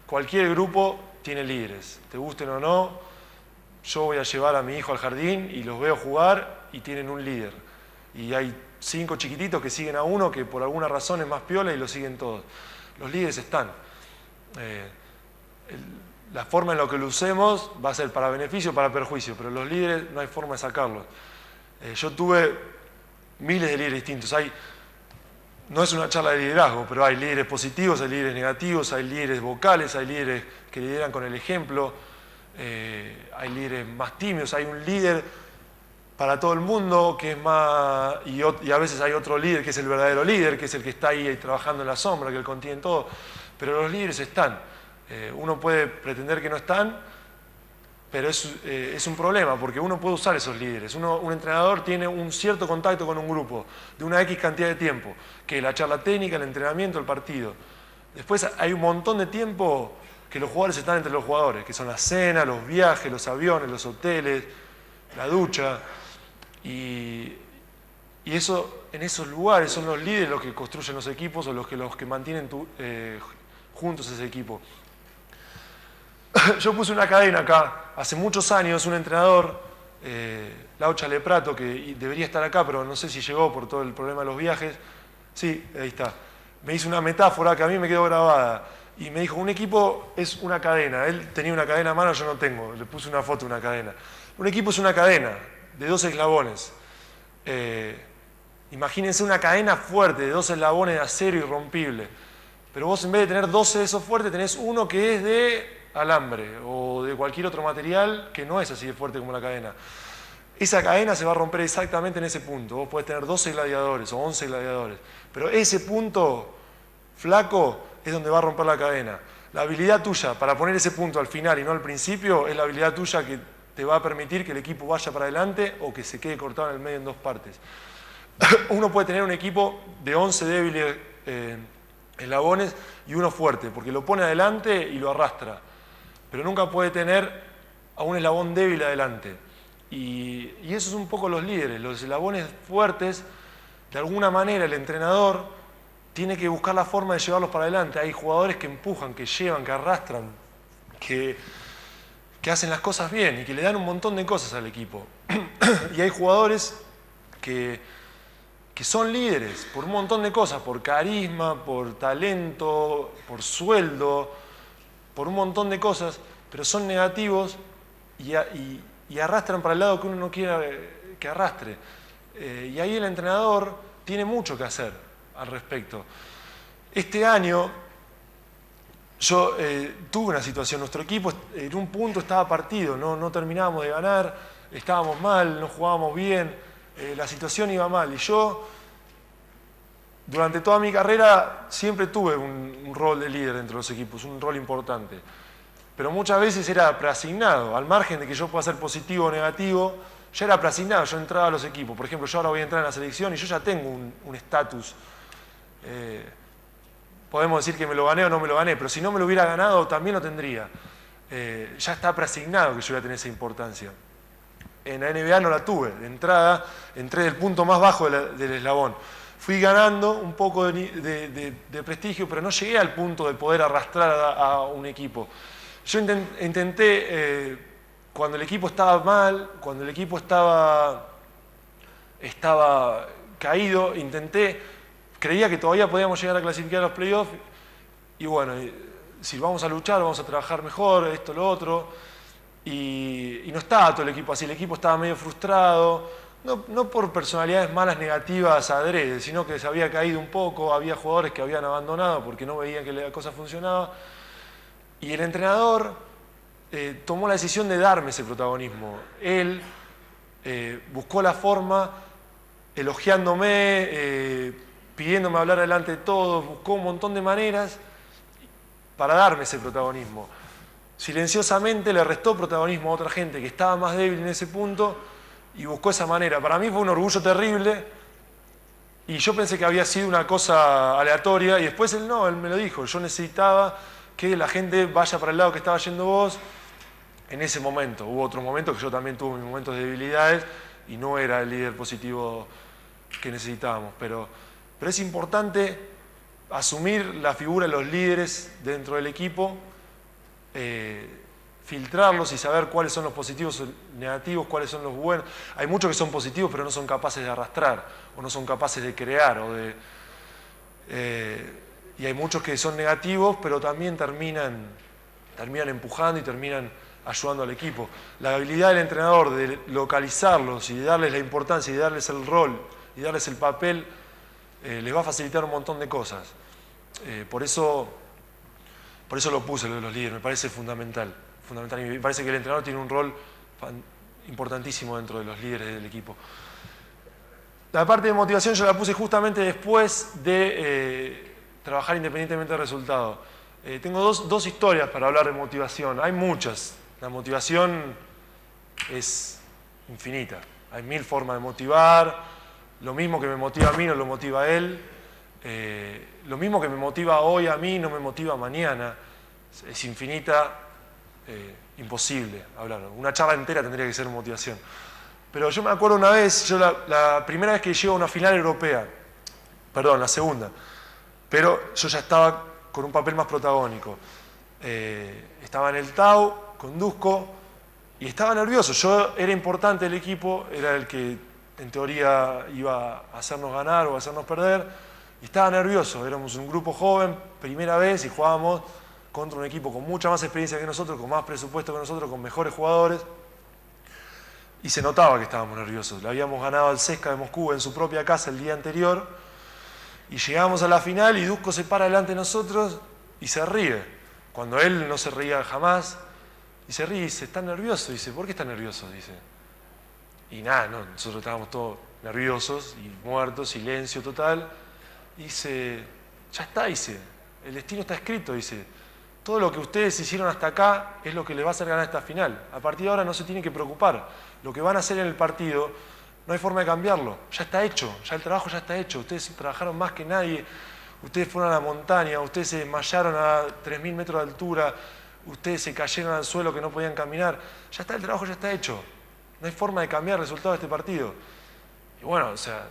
Cualquier grupo tiene líderes, te gusten o no. Yo voy a llevar a mi hijo al jardín y los veo jugar y tienen un líder. Y hay 5 chiquititos que siguen a uno que por alguna razón es más piola y lo siguen todos. Los líderes están. La forma en la que lo usemos va a ser para beneficio o para perjuicio, pero los líderes no hay forma de sacarlos. Yo tuve miles de líderes distintos. No es una charla de liderazgo, pero hay líderes positivos, hay líderes negativos, hay líderes vocales, hay líderes que lideran con el ejemplo, hay líderes más tímidos, hay un líder para todo el mundo que es más... Y a veces hay otro líder que es el verdadero líder, que es el que está ahí trabajando en la sombra, que él contiene todo. Pero los líderes están. Uno puede pretender que no están, pero es un problema, porque uno puede usar esos líderes. Un entrenador tiene un cierto contacto con un grupo de una X cantidad de tiempo, que es la charla técnica, el entrenamiento, el partido. Después hay un montón de tiempo que los jugadores están entre los jugadores, que son la cena, los viajes, los aviones, los hoteles, la ducha. Y eso, en esos lugares son los líderes los que construyen los equipos o los que mantienen juntos ese equipo. Yo puse una cadena acá, hace muchos años un entrenador, Laucha Leprato, que debería estar acá, pero no sé si llegó por todo el problema de los viajes. Sí, ahí está. Me hizo una metáfora que a mí me quedó grabada y me dijo, un equipo es una cadena. Él tenía una cadena a mano, yo no tengo, le puse una foto de una cadena. Un equipo es una cadena de 2 eslabones. Imagínense una cadena fuerte de 2 eslabones de acero irrompible. Pero vos en vez de tener 12 de esos fuertes, tenés uno que es de alambre o de cualquier otro material que no es así de fuerte como la cadena. Esa cadena se va a romper exactamente en ese punto. Vos podés tener 12 gladiadores o 11 gladiadores, pero ese punto flaco es donde va a romper la cadena. La habilidad tuya para poner ese punto al final y no al principio es la habilidad tuya que te va a permitir que el equipo vaya para adelante o que se quede cortado en el medio en 2 partes. Uno puede tener un equipo de 11 débiles eslabones y uno fuerte, porque lo pone adelante y lo arrastra. Pero nunca puede tener a un eslabón débil adelante. Y eso es un poco los líderes, los eslabones fuertes. De alguna manera el entrenador tiene que buscar la forma de llevarlos para adelante. Hay jugadores que empujan, que llevan, que arrastran, que hacen las cosas bien y que le dan un montón de cosas al equipo. Y hay jugadores que son líderes por un montón de cosas, por carisma, por talento, por sueldo, por un montón de cosas, pero son negativos y arrastran para el lado que uno no quiera que arrastre. Y ahí el entrenador tiene mucho que hacer al respecto. Este año yo tuve una situación, nuestro equipo en un punto estaba partido, no terminábamos de ganar, estábamos mal, no jugábamos bien, la situación iba mal y yo durante toda mi carrera siempre tuve un rol de líder dentro de los equipos, un rol importante, pero muchas veces era preasignado, al margen de que yo pueda ser positivo o negativo, ya era preasignado, yo entraba a los equipos. Por ejemplo, yo ahora voy a entrar en la selección y yo ya tengo un estatus. Podemos decir que me lo gané o no me lo gané, pero si no me lo hubiera ganado también lo tendría. Ya está preasignado que yo voy a tener esa importancia. En la NBA no la tuve, de entrada entré del punto más bajo del eslabón. Fui ganando un poco de prestigio, pero no llegué al punto de poder arrastrar a un equipo. Yo intenté, cuando el equipo estaba mal, cuando el equipo estaba caído, creía que todavía podíamos llegar a clasificar a los playoffs, y bueno, si vamos a luchar, vamos a trabajar mejor, esto, lo otro. Y no estaba todo el equipo así, el equipo estaba medio frustrado, no por personalidades malas, negativas, adrede, sino que se había caído un poco, había jugadores que habían abandonado porque no veían que la cosa funcionaba. Y el entrenador tomó la decisión de darme ese protagonismo. Él buscó la forma, elogiándome, pidiéndome hablar delante de todos, buscó un montón de maneras para darme ese protagonismo. Silenciosamente le restó protagonismo a otra gente que estaba más débil en ese punto y buscó esa manera. Para mí fue un orgullo terrible y yo pensé que había sido una cosa aleatoria y después él me lo dijo. Yo necesitaba que la gente vaya para el lado que estaba yendo vos en ese momento. Hubo otros momentos que yo también tuve mis momentos de debilidades y no era el líder positivo que necesitábamos. Pero es importante asumir la figura de los líderes dentro del equipo, filtrarlos y saber cuáles son los positivos y negativos, cuáles son los buenos. Hay muchos que son positivos pero no son capaces de arrastrar, o no son capaces de crear, y hay muchos que son negativos pero también terminan empujando y terminan ayudando al equipo. La habilidad del entrenador de localizarlos y de darles la importancia y de darles el rol y darles el papel les va a facilitar un montón de cosas. Por eso lo puse, lo de los líderes, me parece fundamental. Y me parece que el entrenador tiene un rol importantísimo dentro de los líderes del equipo. La parte de motivación yo la puse justamente después de trabajar independientemente del resultado. Tengo dos historias para hablar de motivación. Hay muchas. La motivación es infinita. Hay 1000 formas de motivar. Lo mismo que me motiva a mí no lo motiva a él. Lo mismo que me motiva hoy a mí no me motiva mañana. Es infinita. Imposible hablar. Una charla entera tendría que ser motivación. Pero yo me acuerdo una vez, yo la primera vez que llego a una final europea, perdón, la segunda, pero yo ya estaba con un papel más protagónico. Estaba en el Tau, con Dusko, y estaba nervioso. Yo era importante el equipo, era el que en teoría iba a hacernos ganar o a hacernos perder, y estaba nervioso. Éramos un grupo joven, primera vez, y jugábamos contra un equipo con mucha más experiencia que nosotros, con más presupuesto que nosotros, con mejores jugadores, y se notaba que estábamos nerviosos. Le habíamos ganado al CSKA de Moscú en su propia casa el día anterior, y llegamos a la final y Dusko se para delante de nosotros y se ríe, cuando él no se reía jamás, y se ríe y dice, ¿está nervioso? Dice, ¿por qué está nervioso? Dice. Y nada, no, nosotros estábamos todos nerviosos y muertos, silencio total, y dice, ya está, dice, el destino está escrito, dice. Todo lo que ustedes hicieron hasta acá es lo que les va a hacer ganar esta final. A partir de ahora no se tienen que preocupar. Lo que van a hacer en el partido, no hay forma de cambiarlo. Ya está hecho, ya el trabajo ya está hecho. Ustedes trabajaron más que nadie. Ustedes fueron a la montaña, ustedes se desmayaron a 3000 metros de altura, ustedes se cayeron al suelo que no podían caminar. Ya está, el trabajo ya está hecho. No hay forma de cambiar el resultado de este partido. Y bueno, o sea,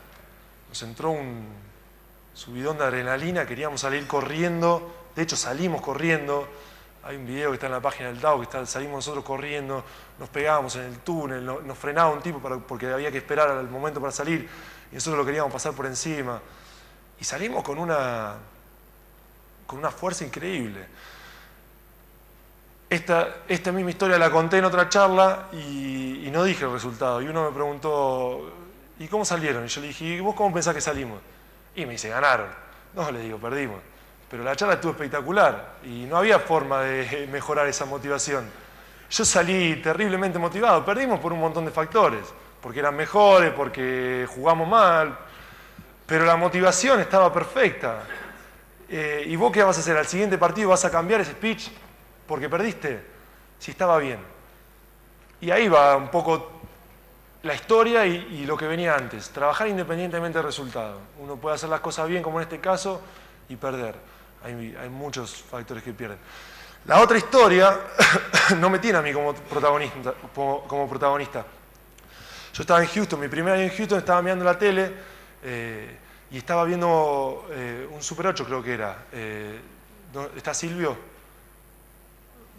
nos entró un subidón de adrenalina, queríamos salir corriendo. De hecho, salimos corriendo. Hay un video que está en la página del Tau, que salimos nosotros corriendo, nos pegábamos en el túnel, nos frenaba un tipo porque había que esperar al momento para salir, y nosotros lo queríamos pasar por encima. Y salimos con una fuerza increíble. Esta misma historia la conté en otra charla y no dije el resultado. Y uno me preguntó, ¿y cómo salieron? Y yo le dije, ¿y vos cómo pensás que salimos? Y me dice, ganaron. No, le digo, perdimos. Pero la charla estuvo espectacular y no había forma de mejorar esa motivación. Yo salí terriblemente motivado, perdimos por un montón de factores, porque eran mejores, porque jugamos mal, pero la motivación estaba perfecta. ¿Y vos qué vas a hacer? ¿Al siguiente partido vas a cambiar ese speech porque perdiste? Si estaba bien. Y ahí va un poco la historia y lo que venía antes. Trabajar independientemente del resultado. Uno puede hacer las cosas bien, como en este caso, y perder. Hay muchos factores que pierden. La otra historia no me tiene a mí como protagonista. Yo estaba en Houston, mi primer año en Houston, estaba mirando la tele y estaba viendo un Super 8, creo que era. ¿Está Silvio?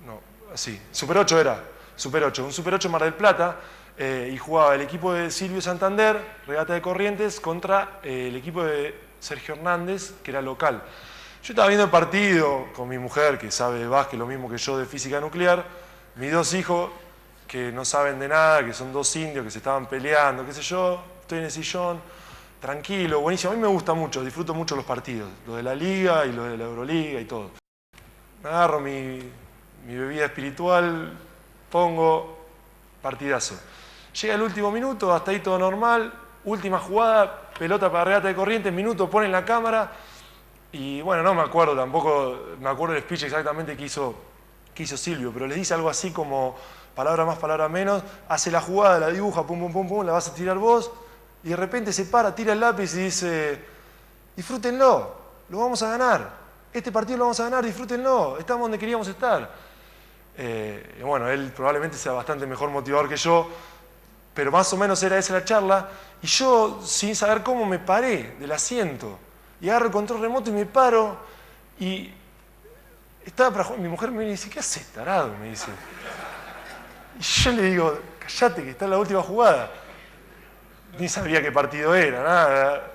No, sí, Super 8 era. Un Super 8 en Mar del Plata, y jugaba el equipo de Silvio Santander, Regata de Corrientes, contra el equipo de Sergio Hernández, que era local. Yo estaba viendo el partido con mi mujer, que sabe de básquet lo mismo que yo de física nuclear, mis 2 hijos, que no saben de nada, que son 2 indios que se estaban peleando, qué sé yo, estoy en el sillón, tranquilo, buenísimo. A mí me gusta mucho, disfruto mucho los partidos, lo de la Liga y lo de la Euroliga y todo. Me agarro mi bebida espiritual, pongo partidazo. Llega el último minuto, hasta ahí todo normal, última jugada, pelota para Regata de Corrientes, minuto, ponen la cámara. Y bueno, no me acuerdo tampoco, me acuerdo el speech exactamente que hizo Silvio, pero les dice algo así como palabra más, palabra menos, hace la jugada, la dibuja, pum, pum, pum, pum, la vas a tirar vos, y de repente se para, tira el lápiz y dice, disfrútenlo, lo vamos a ganar, este partido lo vamos a ganar, disfrútenlo, estamos donde queríamos estar. Y bueno, él probablemente sea bastante mejor motivador que yo, pero más o menos era esa la charla, y yo, sin saber cómo, me paré del asiento, y agarro el control remoto y me paro, y estaba para jugar. Mi mujer me dice, ¿qué haces, tarado? Me dice. Y yo le digo, callate que está en la última jugada. Ni sabía qué partido era, nada.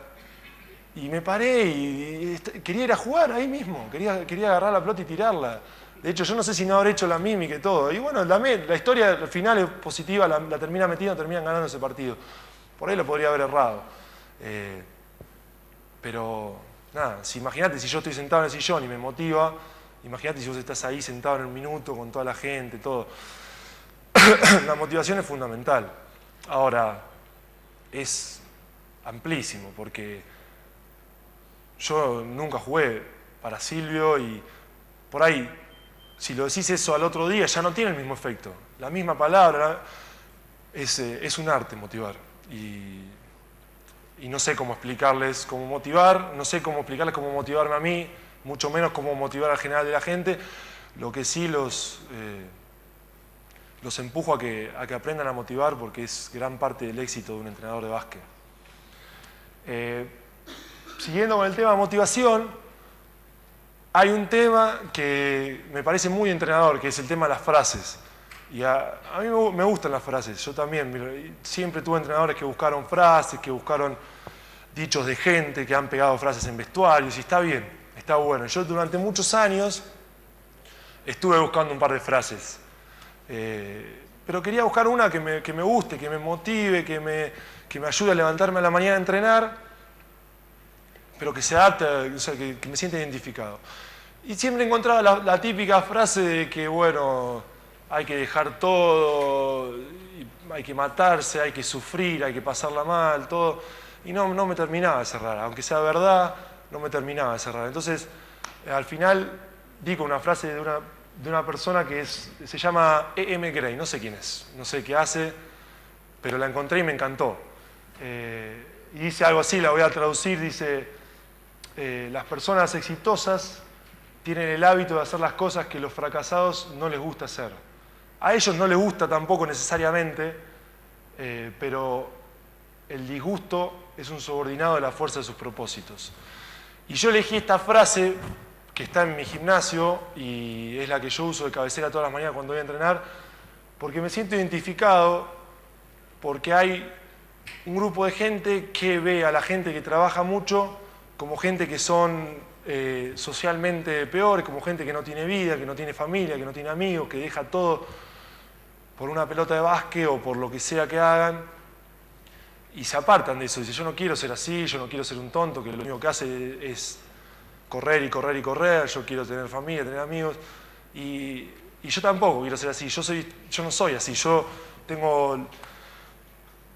Y me paré y quería ir a jugar ahí mismo, quería agarrar la pelota y tirarla. De hecho, yo no sé si no habré hecho la mímica y todo. Y bueno, la historia al final es positiva, la termina metiendo, terminan ganando ese partido. Por ahí lo podría haber errado. Pero, nada, imagínate si yo estoy sentado en el sillón y me motiva, imagínate si vos estás ahí sentado en un minuto con toda la gente, todo. La motivación es fundamental. Ahora, es amplísimo, porque yo nunca jugué para Silvio y por ahí, si lo decís eso al otro día, ya no tiene el mismo efecto. La misma palabra es un arte motivar. Y no sé cómo explicarles cómo motivar, no sé cómo explicarles cómo motivarme a mí, mucho menos cómo motivar al general de la gente. Lo que sí los empujo a que aprendan a motivar, porque es gran parte del éxito de un entrenador de básquet. Siguiendo con el tema de motivación, hay un tema que me parece muy entrenador, que es el tema de las frases. Y a mí me gustan las frases, yo también. Siempre tuve entrenadores que buscaron frases, que buscaron dichos de gente, que han pegado frases en vestuarios, y está bien, está bueno. Yo durante muchos años estuve buscando un par de frases. Pero quería buscar una que me guste, que me motive, que me ayude a levantarme a la mañana a entrenar, pero que se adapte, o sea, que me sienta identificado. Y siempre encontraba la típica frase de que, bueno, hay que dejar todo, hay que matarse, hay que sufrir, hay que pasarla mal, todo. Y no me terminaba de cerrar, aunque sea verdad, no me terminaba de cerrar. Entonces, al final, digo una frase de una persona que se llama E.M. Gray, no sé quién es, no sé qué hace, pero la encontré y me encantó. Y dice algo así, la voy a traducir, dice, las personas exitosas tienen el hábito de hacer las cosas que los fracasados no les gusta hacer. A ellos no les gusta tampoco necesariamente, pero el disgusto es un subordinado de la fuerza de sus propósitos. Y yo elegí esta frase que está en mi gimnasio y es la que yo uso de cabecera todas las mañanas cuando voy a entrenar, porque me siento identificado, porque hay un grupo de gente que ve a la gente que trabaja mucho como gente que son socialmente peores, como gente que no tiene vida, que no tiene familia, que no tiene amigos, que deja todo por una pelota de básquet o por lo que sea que hagan, y se apartan de eso. Dice, yo no quiero ser así, yo no quiero ser un tonto que lo único que hace es correr y correr y correr, yo quiero tener familia, tener amigos, y yo tampoco quiero ser así, yo no soy así, yo tengo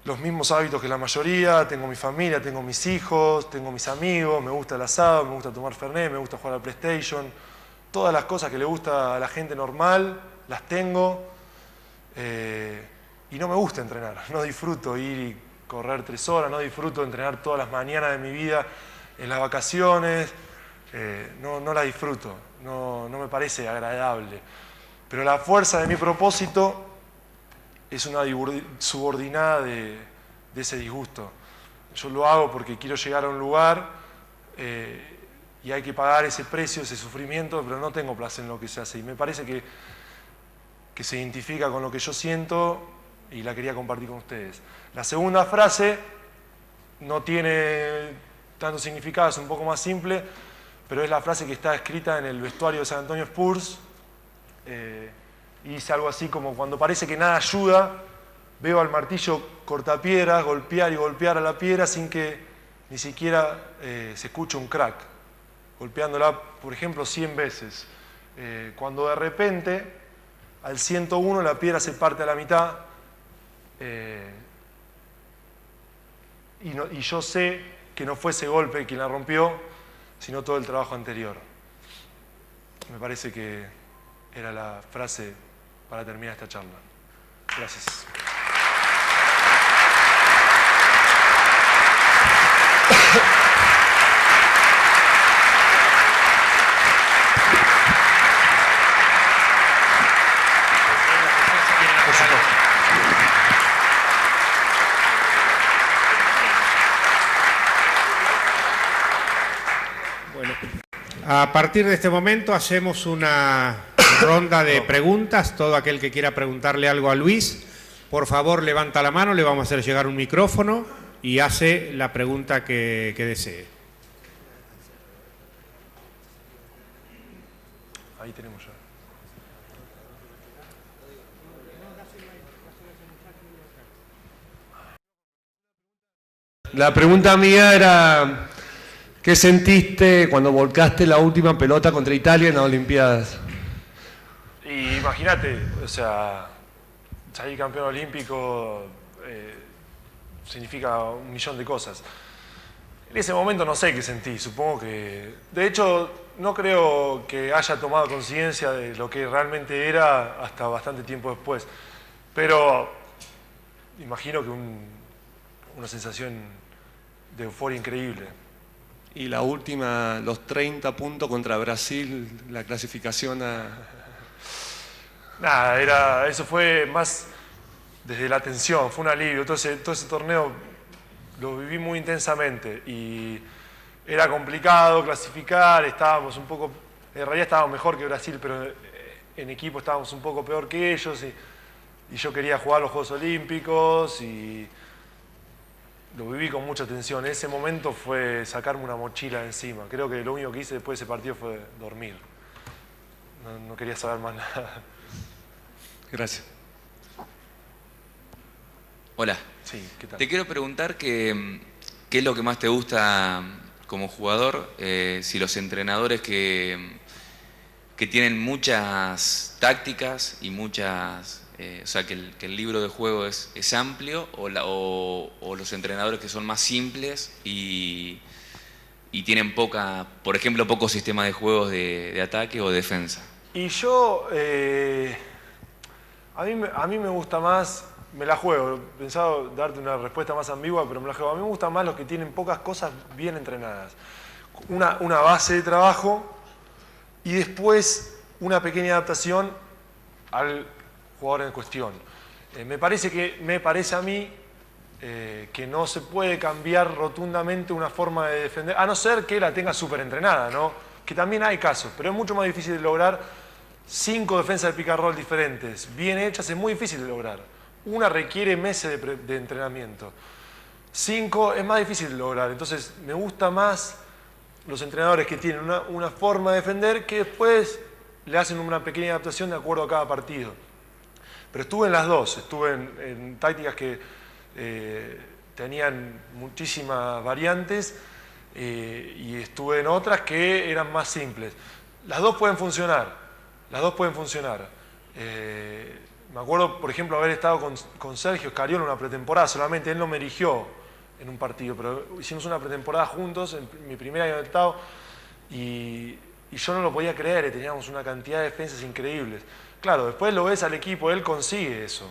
los mismos hábitos que la mayoría, tengo mi familia, tengo mis hijos, tengo mis amigos, me gusta el asado, me gusta tomar Fernet, me gusta jugar al PlayStation, todas las cosas que le gusta a la gente normal, las tengo, y no me gusta entrenar, no disfruto ir y correr 3 horas, no disfruto entrenar todas las mañanas de mi vida en las vacaciones, no la disfruto, no me parece agradable. Pero la fuerza de mi propósito es una subordinada de ese disgusto. Yo lo hago porque quiero llegar a un lugar y hay que pagar ese precio, ese sufrimiento, pero no tengo placer en lo que se hace. Y me parece que se identifica con lo que yo siento y la quería compartir con ustedes. La segunda frase no tiene tanto significado, es un poco más simple, pero es la frase que está escrita en el vestuario de San Antonio Spurs, y dice algo así como: cuando parece que nada ayuda, veo al martillo cortapiedras golpear y golpear a la piedra sin que ni siquiera se escuche un crack, golpeándola, por ejemplo, 100 veces. Cuando de repente, al 101, la piedra se parte a la mitad, y yo sé que no fue ese golpe quien la rompió, sino todo el trabajo anterior. Me parece que era la frase para terminar esta charla. Gracias. A partir de este momento hacemos una ronda de preguntas. Todo aquel que quiera preguntarle algo a Luis, por favor levanta la mano, le vamos a hacer llegar un micrófono y hace la pregunta que desee. Ahí tenemos ya. La pregunta mía era, ¿qué sentiste cuando volcaste la última pelota contra Italia en las Olimpiadas? Y imagínate, o sea, salir campeón olímpico significa un millón de cosas. En ese momento no sé qué sentí, supongo que... De hecho, no creo que haya tomado conciencia de lo que realmente era hasta bastante tiempo después. Pero imagino que una sensación de euforia increíble. Y la última, los 30 puntos contra Brasil, la clasificación a... Nada, eso fue más desde la tensión, fue un alivio. Todo ese torneo lo viví muy intensamente y era complicado clasificar, estábamos un poco, en realidad estábamos mejor que Brasil, pero en equipo estábamos un poco peor que ellos y yo quería jugar los Juegos Olímpicos y lo viví con mucha tensión. Ese momento fue sacarme una mochila de encima. Creo que lo único que hice después de ese partido fue dormir. No quería saber más nada. Gracias. Hola. Sí, ¿qué tal? Te quiero preguntar qué es lo que más te gusta como jugador, si los entrenadores que tienen muchas tácticas y muchas... o sea, que el libro de juego es amplio o los entrenadores que son más simples y tienen por ejemplo, poco sistema de juegos de ataque o defensa. Y yo, a mí me gusta más, me la juego, pensaba darte una respuesta más ambigua, pero me la juego. A mí me gustan más los que tienen pocas cosas bien entrenadas. Una base de trabajo y después una pequeña adaptación al jugador en cuestión. Me parece a mí que no se puede cambiar rotundamente una forma de defender, a no ser que la tenga súper entrenada, ¿no? Que también hay casos, pero es mucho más difícil de lograr 5 defensas de pick and roll diferentes, bien hechas, es muy difícil de lograr. Una requiere meses de entrenamiento. 5 es más difícil de lograr, entonces me gusta más los entrenadores que tienen una forma de defender que después le hacen una pequeña adaptación de acuerdo a cada partido. Pero estuve en las dos, estuve en tácticas que tenían muchísimas variantes y estuve en otras que eran más simples. Las dos pueden funcionar, las dos pueden funcionar. Me acuerdo, por ejemplo, haber estado con Sergio Scariolo en una pretemporada, solamente él no me eligió en un partido, pero hicimos una pretemporada juntos, en mi primer año de octavo, y yo no lo podía creer, teníamos una cantidad de defensas increíbles. Claro, después lo ves al equipo, él consigue eso.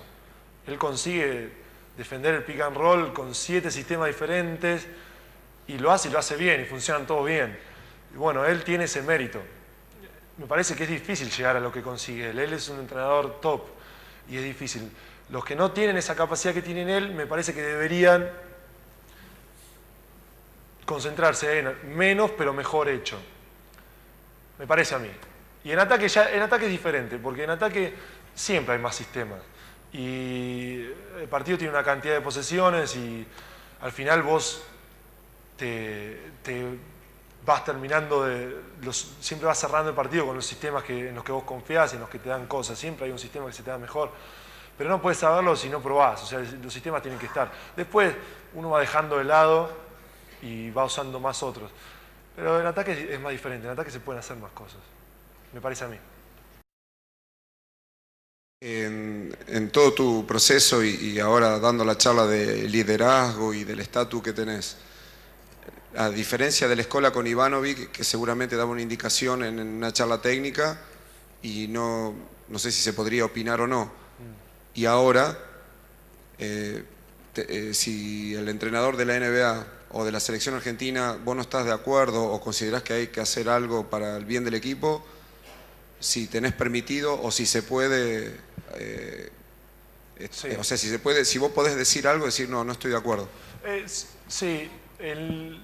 Él consigue defender el pick and roll con 7 sistemas diferentes y lo hace bien y funcionan todos bien. Y bueno, él tiene ese mérito. Me parece que es difícil llegar a lo que consigue él. Él es un entrenador top y es difícil. Los que no tienen esa capacidad que tiene él, me parece que deberían concentrarse en menos pero mejor hecho. Me parece a mí. Y en ataque es diferente, porque en ataque siempre hay más sistemas. Y el partido tiene una cantidad de posesiones y al final vos te vas terminando siempre vas cerrando el partido con los sistemas en los que vos confiás, en los que te dan cosas. Siempre hay un sistema que se te da mejor. Pero no puedes saberlo si no probás. O sea, los sistemas tienen que estar. Después uno va dejando de lado y va usando más otros. Pero en ataque es más diferente. En ataque se pueden hacer más cosas. Me parece a mí. En todo tu proceso y ahora dando la charla de liderazgo y del estatus que tenés, a diferencia de la escuela con Ivanovic, que seguramente daba una indicación en una charla técnica y no sé si se podría opinar o no, y ahora, si el entrenador de la NBA o de la selección argentina, vos no estás de acuerdo o considerás que hay que hacer algo para el bien del equipo, si tenés permitido o si se puede, Sí. o sea, si vos podés decir algo, decir no estoy de acuerdo. Sí,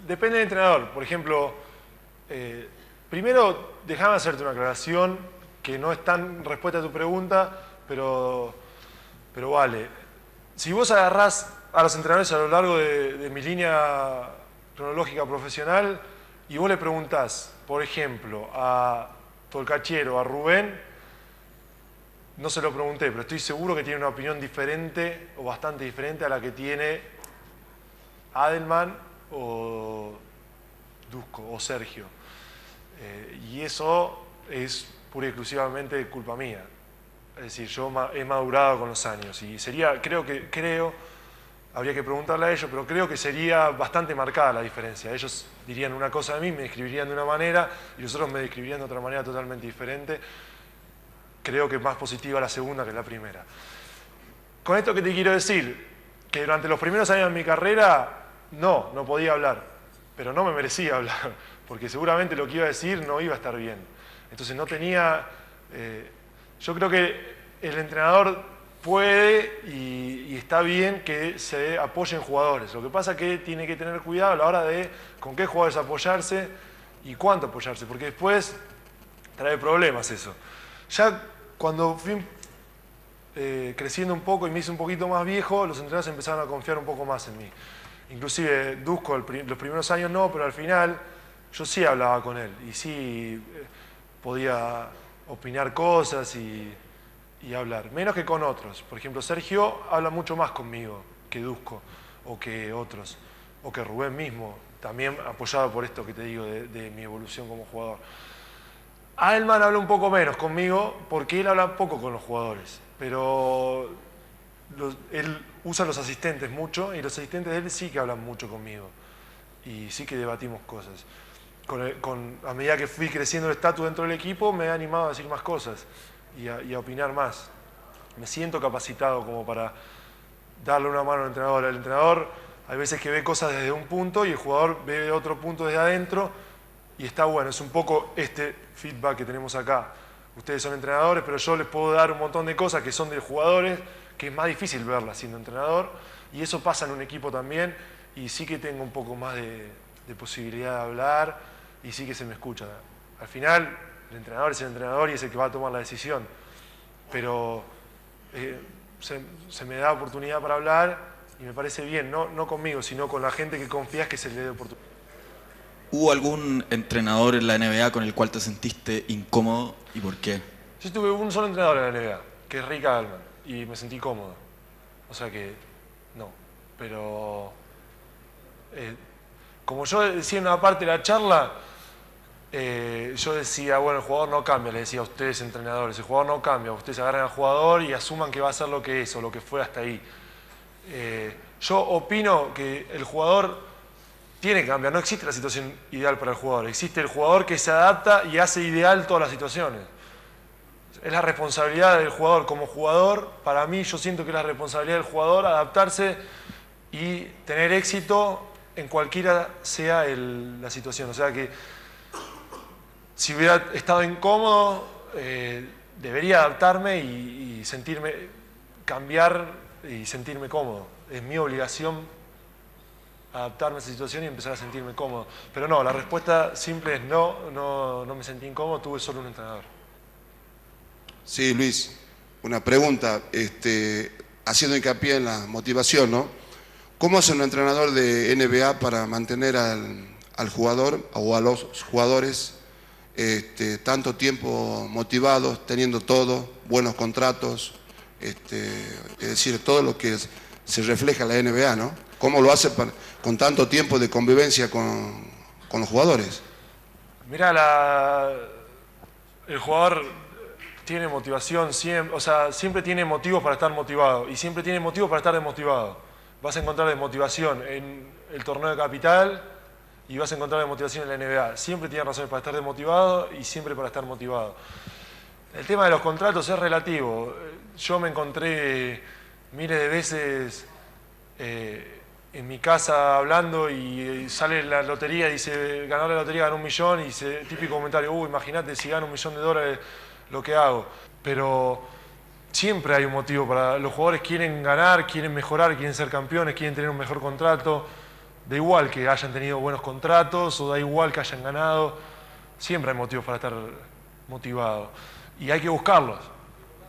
depende del entrenador. Por ejemplo, Primero, déjame hacerte una aclaración que no es tan respuesta a tu pregunta, pero vale. Si vos agarrás a los entrenadores a lo largo de mi línea cronológica profesional y vos le preguntás, por ejemplo, a Tolcachero, a Rubén, no se lo pregunté, pero estoy seguro que tiene una opinión diferente o bastante diferente a la que tiene Adelman o Dusko o Sergio. Y eso es pura y exclusivamente culpa mía. Es decir, yo he madurado con los años y sería, habría que preguntarle a ellos, pero creo que sería bastante marcada la diferencia. Ellos dirían una cosa de mí, me describirían de una manera y los otros me describirían de otra manera totalmente diferente. Creo que es más positiva la segunda que la primera. Con esto que te quiero decir, que durante los primeros años de mi carrera no podía hablar, pero no me merecía hablar, porque seguramente lo que iba a decir no iba a estar bien. Entonces no tenía... yo creo que el entrenador puede y está bien que se apoyen jugadores. Lo que pasa es que tiene que tener cuidado a la hora de con qué jugadores apoyarse y cuánto apoyarse, porque después trae problemas eso. Ya cuando fui creciendo un poco y me hice un poquito más viejo, los entrenadores empezaron a confiar un poco más en mí. Inclusive Dusko los primeros años no, pero al final yo sí hablaba con él y sí podía opinar cosas y hablar, menos que con otros. Por ejemplo, Sergio habla mucho más conmigo que Dusko o que otros, o que Rubén mismo, también apoyado por esto que te digo de mi evolución como jugador. Adelman habla un poco menos conmigo porque él habla poco con los jugadores, pero él usa los asistentes mucho y los asistentes de él sí que hablan mucho conmigo y sí que debatimos cosas. A medida que fui creciendo el estatus dentro del equipo me he animado a decir más cosas y a opinar más. Me siento capacitado como para darle una mano al entrenador. El entrenador hay veces que ve cosas desde un punto y el jugador ve de otro punto desde adentro y está bueno. Es un poco este feedback que tenemos acá. Ustedes son entrenadores, pero yo les puedo dar un montón de cosas que son de jugadores, que es más difícil verlas siendo entrenador y eso pasa en un equipo también y sí que tengo un poco más de posibilidad de hablar y sí que se me escucha. Al final, el entrenador es el entrenador y es el que va a tomar la decisión, pero se me da oportunidad para hablar y me parece bien, no conmigo, sino con la gente que confías que se le dé oportunidad. ¿Hubo algún entrenador en la NBA con el cual te sentiste incómodo y por qué? Yo tuve un solo entrenador en la NBA, que es Rick Adelman, y me sentí cómodo. O sea que, no, pero... como yo decía en una parte de la charla, yo decía, bueno, el jugador no cambia, le decía a ustedes entrenadores, el jugador no cambia, ustedes agarran al jugador y asuman que va a ser lo que es o lo que fue hasta ahí. Yo opino que el jugador tiene que cambiar, no existe la situación ideal para el jugador, existe el jugador que se adapta y hace ideal todas las situaciones. Es la responsabilidad del jugador como jugador, para mí yo siento que es la responsabilidad del jugador adaptarse y tener éxito en cualquiera sea la situación. O sea que si hubiera estado incómodo, debería adaptarme y sentirme, cambiar y sentirme cómodo. Es mi obligación adaptarme a esa situación y empezar a sentirme cómodo. Pero no, la respuesta simple es no me sentí incómodo, tuve solo un entrenador. Sí, Luis, una pregunta, haciendo hincapié en la motivación, ¿no? ¿Cómo hace un entrenador de NBA para mantener al jugador o a los jugadores tanto tiempo motivados, teniendo todo, buenos contratos, es decir, todo lo que se refleja en la NBA, ¿no? ¿Cómo lo hace con tanto tiempo de convivencia con los jugadores? Mirá, el jugador tiene motivación, siempre tiene motivos para estar motivado y siempre tiene motivos para estar desmotivado. Vas a encontrar desmotivación en el torneo de Capital y vas a encontrar desmotivación en la NBA. Siempre tiene razones para estar desmotivado y siempre para estar motivado. El tema de los contratos es relativo. Yo me encontré miles de veces en mi casa hablando y sale la lotería y dice, ganó la lotería, ganó 1 millón y dice, típico comentario, imagínate si gano $1 millón lo que hago. Pero siempre hay un motivo para... Los jugadores quieren ganar, quieren mejorar, quieren ser campeones, quieren tener un mejor contrato. Da igual que hayan tenido buenos contratos o da igual que hayan ganado. siempre hay motivos para estar motivado. Y hay que buscarlos.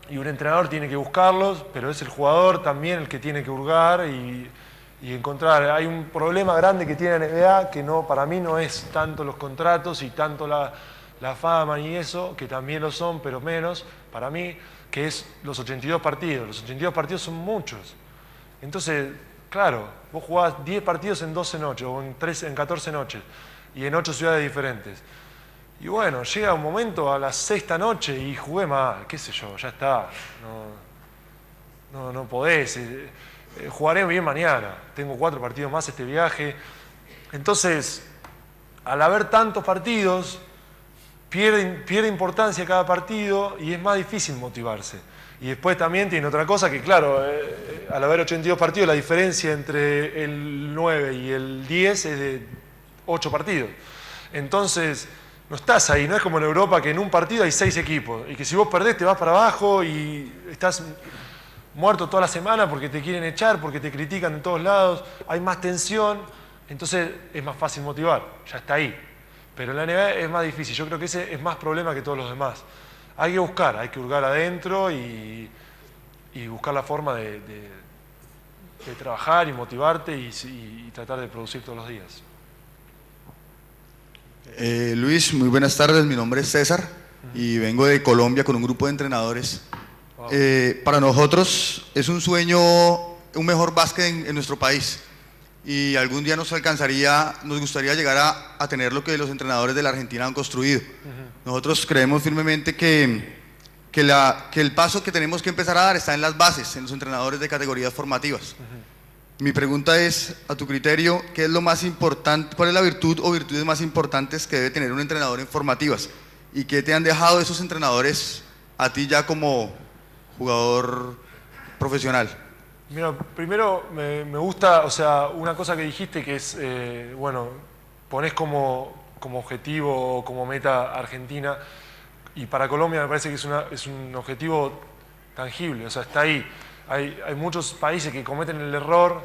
Y un entrenador tiene que buscarlos, pero es el jugador también el que tiene que hurgar y encontrar. Hay un problema grande que tiene la NBA, que no, para mí no es tanto los contratos y tanto la fama y eso, que también lo son, pero menos, para mí, que es los 82 partidos. Los 82 partidos son muchos. Entonces, claro, vos jugás 10 partidos en 12 noches o en 14 noches y en 8 ciudades diferentes. Y bueno, llega un momento a la sexta noche y jugué mal, qué sé yo, ya está. No podés. Jugaré bien mañana. Tengo 4 partidos más este viaje. Entonces, al haber tantos partidos, pierde importancia cada partido y es más difícil motivarse. Y después también tiene otra cosa que, claro, al haber 82 partidos, la diferencia entre el 9 y el 10 es de 8 partidos. Entonces, no estás ahí, no es como en Europa que en un partido hay 6 equipos y que si vos perdés te vas para abajo y estás muerto toda la semana porque te quieren echar, porque te critican en todos lados, hay más tensión, entonces es más fácil motivar, ya está ahí. Pero en la NBA es más difícil, yo creo que ese es más problema que todos los demás. Hay que hurgar adentro y buscar la forma de trabajar y motivarte y tratar de producir todos los días. Luis, muy buenas tardes, mi nombre es César y vengo de Colombia con un grupo de entrenadores. Wow. Para nosotros es un sueño, un mejor básquet en nuestro país y algún día nos gustaría llegar a tener lo que los entrenadores de la Argentina han construido. Nosotros creemos firmemente que el paso que tenemos que empezar a dar está en las bases, en los entrenadores de categorías formativas. Mi pregunta es, a tu criterio, ¿qué es lo más importante, cuál es la virtud o virtudes más importantes que debe tener un entrenador en formativas? ¿Y qué te han dejado esos entrenadores a ti ya como jugador profesional? Mira, primero me gusta, o sea, una cosa que dijiste que es, bueno, ponés como objetivo o como meta Argentina y para Colombia me parece que es un objetivo tangible, o sea, está ahí. Hay muchos países que cometen el error,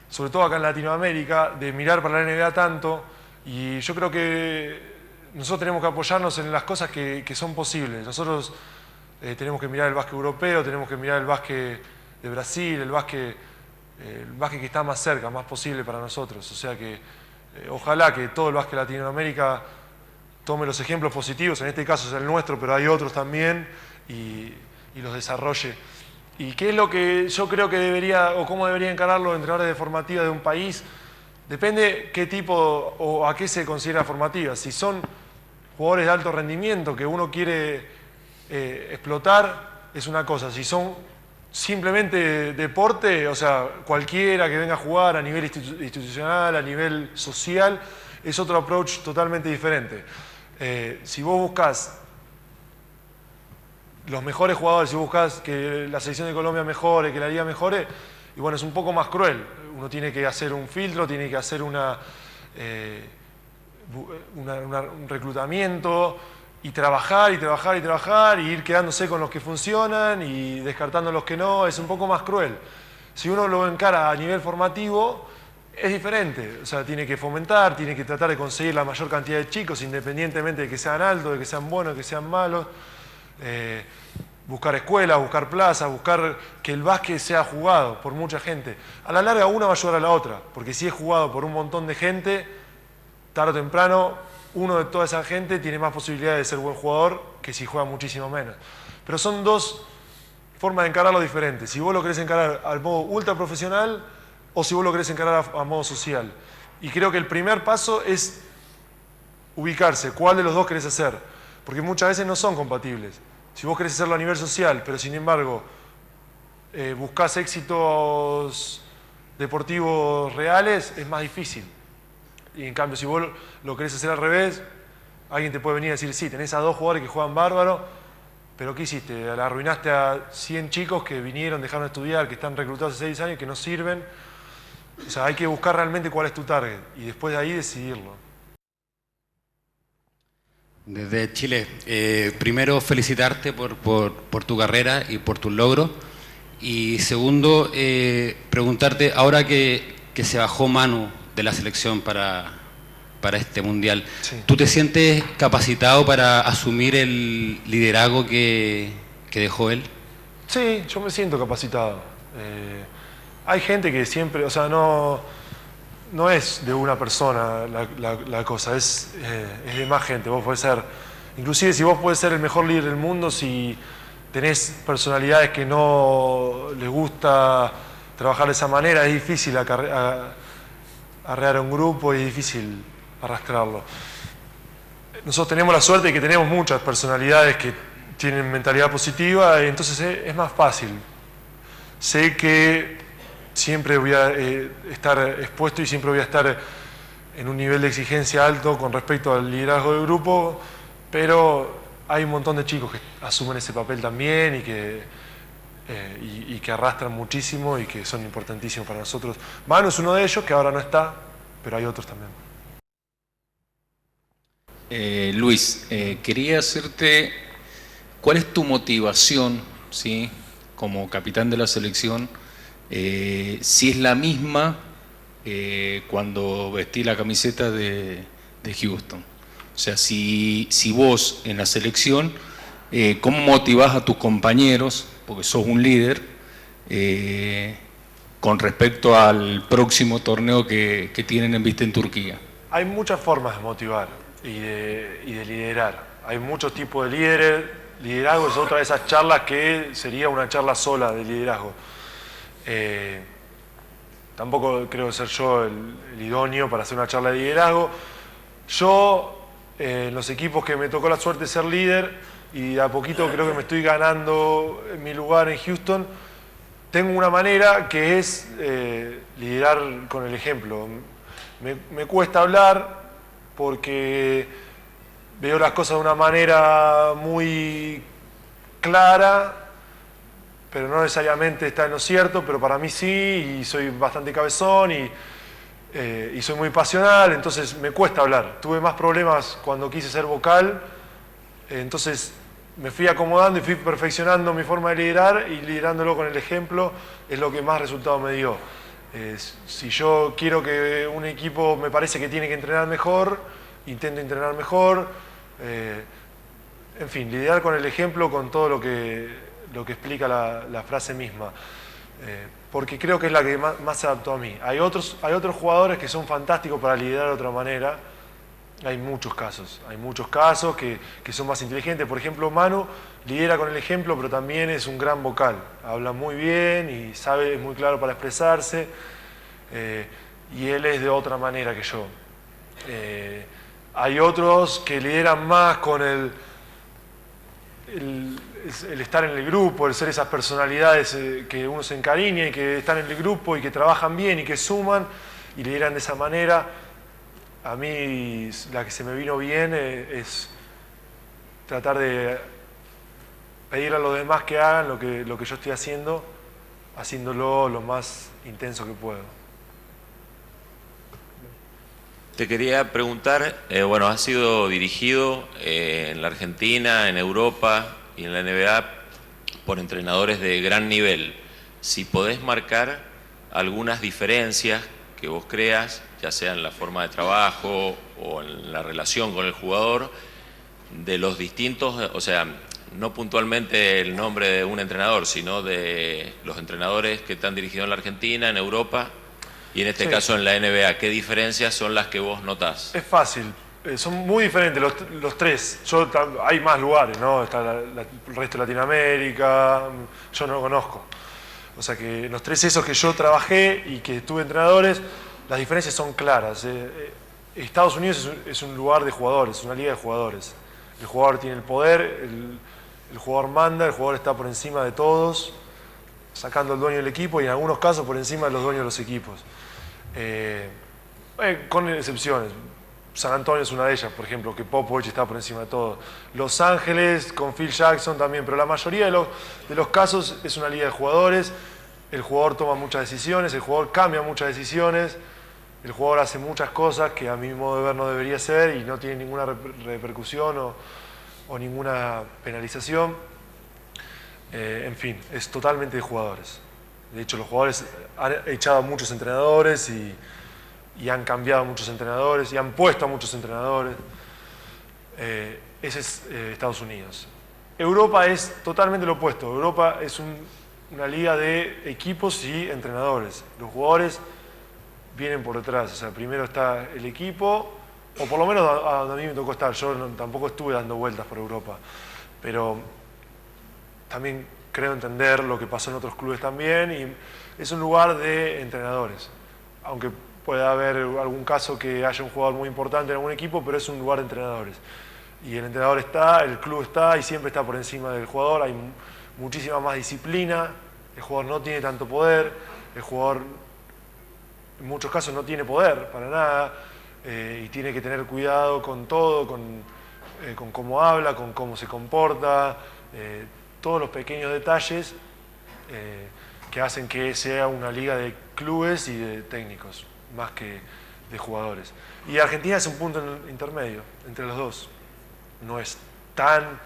sobre todo acá en Latinoamérica, de mirar para la NBA tanto y yo creo que nosotros tenemos que apoyarnos en las cosas que son posibles. Nosotros tenemos que mirar el básquet europeo, tenemos que mirar el básquet de Brasil, el básquet que está más cerca, más posible para nosotros. O sea que ojalá que todo el básquet de Latinoamérica tome los ejemplos positivos, en este caso es el nuestro, pero hay otros también, y los desarrolle. ¿Y qué es lo que yo creo que debería, o cómo deberían encarar los entrenadores de formativa de un país? Depende qué tipo o a qué se considera formativa. Si son jugadores de alto rendimiento que uno quiere explotar, es una cosa. Si son simplemente deporte, o sea, cualquiera que venga a jugar a nivel institucional, a nivel social, es otro approach totalmente diferente. Si vos buscas los mejores jugadores, si buscas que la selección de Colombia mejore, que la liga mejore, y bueno, es un poco más cruel. Uno tiene que hacer un filtro, tiene que hacer un reclutamiento y trabajar y trabajar y trabajar y ir quedándose con los que funcionan y descartando los que no, es un poco más cruel. Si uno lo encara a nivel formativo, es diferente. O sea, tiene que fomentar, tiene que tratar de conseguir la mayor cantidad de chicos, independientemente de que sean altos, de que sean buenos, de que sean malos. Buscar escuelas, buscar plazas, buscar que el básquet sea jugado por mucha gente. A la larga una va a ayudar a la otra, porque si es jugado por un montón de gente, tarde o temprano uno de toda esa gente tiene más posibilidades de ser buen jugador que si juega muchísimo menos. Pero son dos formas de encararlo diferentes. Si vos lo querés encarar al modo ultra profesional o si vos lo querés encarar a modo social. Y creo que el primer paso es ubicarse, cuál de los dos querés hacer, porque muchas veces no son compatibles. Si vos querés hacerlo a nivel social, pero sin embargo buscás éxitos deportivos reales, es más difícil. Y en cambio, si vos lo querés hacer al revés, alguien te puede venir a decir, sí, tenés a 2 jugadores que juegan bárbaro, pero ¿qué hiciste? Le arruinaste a 100 chicos que vinieron, dejaron de estudiar, que están reclutados hace 6 años, que no sirven. O sea, hay que buscar realmente cuál es tu target y después de ahí decidirlo. Desde Chile, primero felicitarte por tu carrera y por tus logros. Y segundo, preguntarte, ahora que se bajó Manu de la selección para para este mundial. Sí. ¿Tú te sientes capacitado para asumir el liderazgo que dejó él? Sí, yo me siento capacitado. Hay gente que siempre, o sea, no es de una persona la cosa, es de más gente. Vos podés ser, inclusive si vos podés ser el mejor líder del mundo, si tenés personalidades que no les gusta trabajar de esa manera, es difícil arrear a un grupo y es difícil arrastrarlo. Nosotros tenemos la suerte de que tenemos muchas personalidades que tienen mentalidad positiva, y entonces es más fácil. Sé que siempre voy a estar expuesto y siempre voy a estar en un nivel de exigencia alto con respecto al liderazgo del grupo, pero hay un montón de chicos que asumen ese papel también y que arrastran muchísimo y que son importantísimos para nosotros. Manu es uno de ellos, que ahora no está, pero hay otros también. Luis, quería hacerte, ¿cuál es tu motivación, ¿sí?, como capitán de la selección? Si es la misma cuando vestí la camiseta de Houston. O sea, si vos en la selección, ¿cómo motivás a tus compañeros, porque sos un líder, con respecto al próximo torneo que tienen en vista en Turquía? Hay muchas formas de motivar y de liderar. Hay muchos tipos de líderes. Liderazgo es otra de esas charlas que sería una charla sola de liderazgo. Tampoco creo ser yo el idóneo para hacer una charla de liderazgo. Yo, en los equipos que me tocó la suerte de ser líder, y de a poquito creo que me estoy ganando mi lugar en Houston, tengo una manera que es liderar con el ejemplo. Me cuesta hablar porque veo las cosas de una manera muy clara, pero no necesariamente está en lo cierto, pero para mí sí, y soy bastante cabezón y soy muy pasional, entonces me cuesta hablar. Tuve más problemas cuando quise ser vocal, entonces me fui acomodando y fui perfeccionando mi forma de liderar, y liderándolo con el ejemplo es lo que más resultado me dio. Si yo quiero que un equipo me parece que tiene que entrenar mejor, intento entrenar mejor. En fin, lidiar con el ejemplo, con todo lo que explica la frase misma, porque creo que es la que más se adaptó a mí. Hay otros jugadores que son fantásticos para liderar de otra manera. Hay muchos casos que son más inteligentes. Por ejemplo, Manu lidera con el ejemplo, pero también es un gran vocal, habla muy bien y es muy claro para expresarse, y él es de otra manera que yo. Hay otros que lideran más con el estar en el grupo, el ser esas personalidades que uno se encariña y que están en el grupo y que trabajan bien y que suman y lideran de esa manera. A mí la que se me vino bien es tratar de pedirle a los demás que hagan lo que yo estoy haciendo, haciéndolo lo más intenso que puedo. Te quería preguntar, bueno, has sido dirigido en la Argentina, en Europa y en la NBA por entrenadores de gran nivel. Si podés marcar algunas diferencias que vos creas, ya sea en la forma de trabajo o en la relación con el jugador, de los distintos, o sea, no puntualmente el nombre de un entrenador, sino de los entrenadores que te han dirigido en la Argentina, en Europa y en este caso en la NBA. ¿Qué diferencias son las que vos notás? Es fácil, son muy diferentes los tres. Hay más lugares, ¿no? Está el resto de Latinoamérica, yo no lo conozco. O sea que los tres esos que yo trabajé y que tuve entrenadores, las diferencias son claras. Estados Unidos es un lugar de jugadores, es una liga de jugadores. El jugador tiene el poder, el jugador manda, el jugador está por encima de todos, sacando al dueño del equipo y en algunos casos por encima de los dueños de los equipos. Con excepciones. San Antonio es una de ellas, por ejemplo, que Popovich está por encima de todo. Los Ángeles con Phil Jackson también, pero la mayoría de los casos es una liga de jugadores. El jugador toma muchas decisiones, el jugador cambia muchas decisiones, el jugador hace muchas cosas que a mi modo de ver no debería hacer y no tiene ninguna repercusión o ninguna penalización. En fin, es totalmente de jugadores. De hecho, los jugadores han echado a muchos entrenadores y y han cambiado a muchos entrenadores y han puesto a muchos entrenadores. Ese es Estados Unidos. Europa es totalmente lo opuesto. Europa es una liga de equipos y entrenadores. Los jugadores vienen por detrás. O sea, primero está el equipo, o por lo menos a donde a mí me tocó estar. Yo tampoco estuve dando vueltas por Europa, pero también creo entender lo que pasó en otros clubes también, y es un lugar de entrenadores. Aunque pueda haber algún caso que haya un jugador muy importante en algún equipo, pero es un lugar de entrenadores. Y el entrenador está, el club está y siempre está por encima del jugador. Hay muchísima más disciplina, el jugador no tiene tanto poder, el jugador en muchos casos no tiene poder para nada, y tiene que tener cuidado con todo, con cómo habla, con cómo se comporta, todos los pequeños detalles que hacen que sea una liga de clubes y de técnicos, más que de jugadores. Y Argentina es un punto intermedio entre los dos. No es tan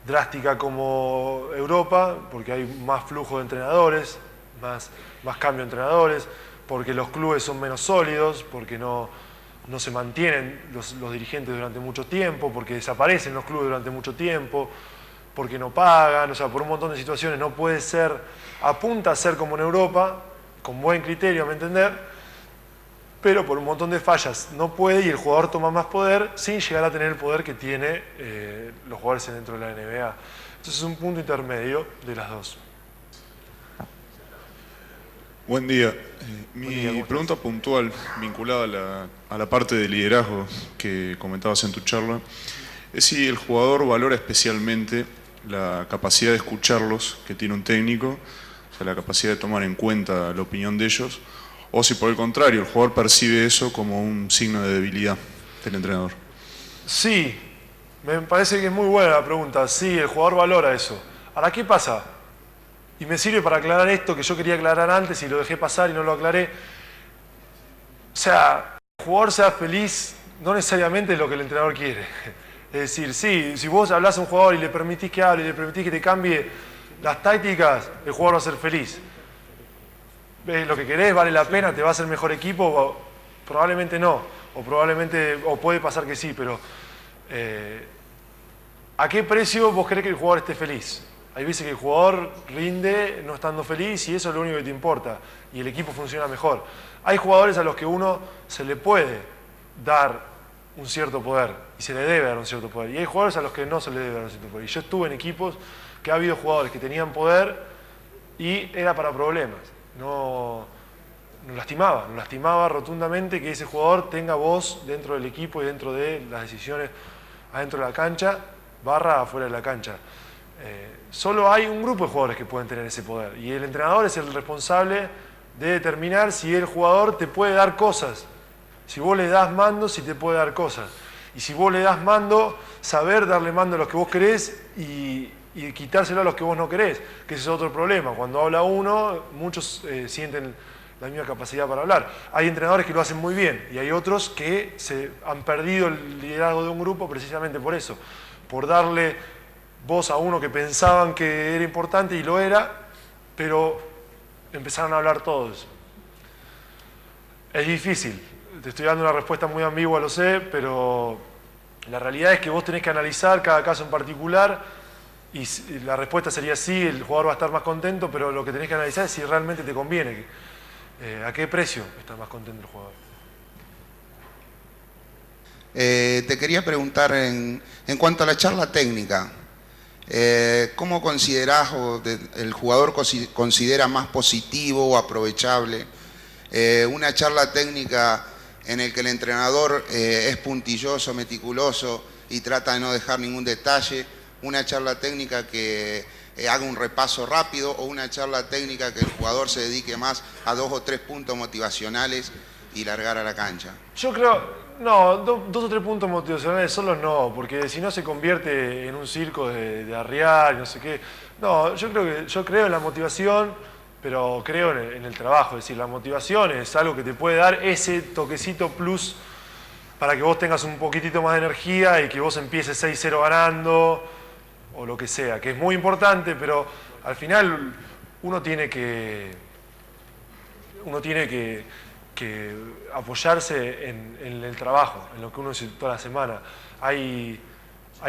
drástica como Europa, porque hay más flujo de entrenadores, más cambio de entrenadores, porque los clubes son menos sólidos, porque no se mantienen los dirigentes durante mucho tiempo, porque desaparecen los clubes durante mucho tiempo, porque no pagan, o sea, por un montón de situaciones no puede ser, apunta a ser como en Europa, con buen criterio, a mi entender, pero por un montón de fallas no puede y el jugador toma más poder sin llegar a tener el poder que tiene los jugadores dentro de la NBA. Entonces es un punto intermedio de las dos. Buen día. Mi pregunta puntual, vinculada a la parte de liderazgo que comentabas en tu charla, es si el jugador valora especialmente la capacidad de escucharlos que tiene un técnico, o sea, la capacidad de tomar en cuenta la opinión de ellos, o si por el contrario el jugador percibe eso como un signo de debilidad del entrenador. Sí, me parece que es muy buena la pregunta. Sí, el jugador valora eso. Ahora, ¿qué pasa? Y me sirve para aclarar esto que yo quería aclarar antes y lo dejé pasar y no lo aclaré. O sea, el jugador sea feliz no necesariamente es lo que el entrenador quiere. Es decir, sí, si vos hablás a un jugador y le permitís que hable y le permitís que te cambie las tácticas, el jugador va a ser feliz. ¿Ves lo que querés? ¿Vale la pena? ¿Te va a hacer mejor equipo? Probablemente no. O puede pasar que sí, pero ¿a qué precio vos querés que el jugador esté feliz? Hay veces que el jugador rinde no estando feliz y eso es lo único que te importa y el equipo funciona mejor. Hay jugadores a los que uno se le puede dar un cierto poder y se le debe dar un cierto poder. Y hay jugadores a los que no se le debe dar un cierto poder. Y yo estuve en equipos que ha habido jugadores que tenían poder y era para problemas. Nos lastimaba rotundamente que ese jugador tenga voz dentro del equipo y dentro de las decisiones adentro de la cancha, barra afuera de la cancha. Solo hay un grupo de jugadores que pueden tener ese poder y el entrenador es el responsable de determinar si el jugador te puede dar cosas. Si vos le das mando, si te puede dar cosas. Y si vos le das mando, saber darle mando a los que vos querés y quitárselo a los que vos no querés, que ese es otro problema. Cuando habla uno, muchos sienten la misma capacidad para hablar. Hay entrenadores que lo hacen muy bien y hay otros que se han perdido el liderazgo de un grupo precisamente por eso, por darle voz a uno que pensaban que era importante y lo era, pero empezaron a hablar todos. Es difícil, te estoy dando una respuesta muy ambigua, lo sé, pero la realidad es que vos tenés que analizar cada caso en particular y la respuesta sería sí, el jugador va a estar más contento, pero lo que tenés que analizar es si realmente te conviene, a qué precio está más contento el jugador. Te quería preguntar en cuanto a la charla técnica, ¿cómo considerás o el jugador considera más positivo o aprovechable una charla técnica en el que el entrenador es puntilloso, meticuloso y trata de no dejar ningún detalle, una charla técnica que haga un repaso rápido o una charla técnica que el jugador se dedique más a 2 o 3 puntos motivacionales y largar a la cancha? Yo creo, no, 2 o 3 puntos motivacionales solos no, porque si no se convierte en un circo de arriar y no sé qué. No, yo creo en la motivación, pero creo en el trabajo. Es decir, la motivación es algo que te puede dar ese toquecito plus para que vos tengas un poquitito más de energía y que vos empieces 6-0 ganando o lo que sea, que es muy importante, pero al final uno tiene que que apoyarse en el trabajo, en lo que uno hace toda la semana. Hay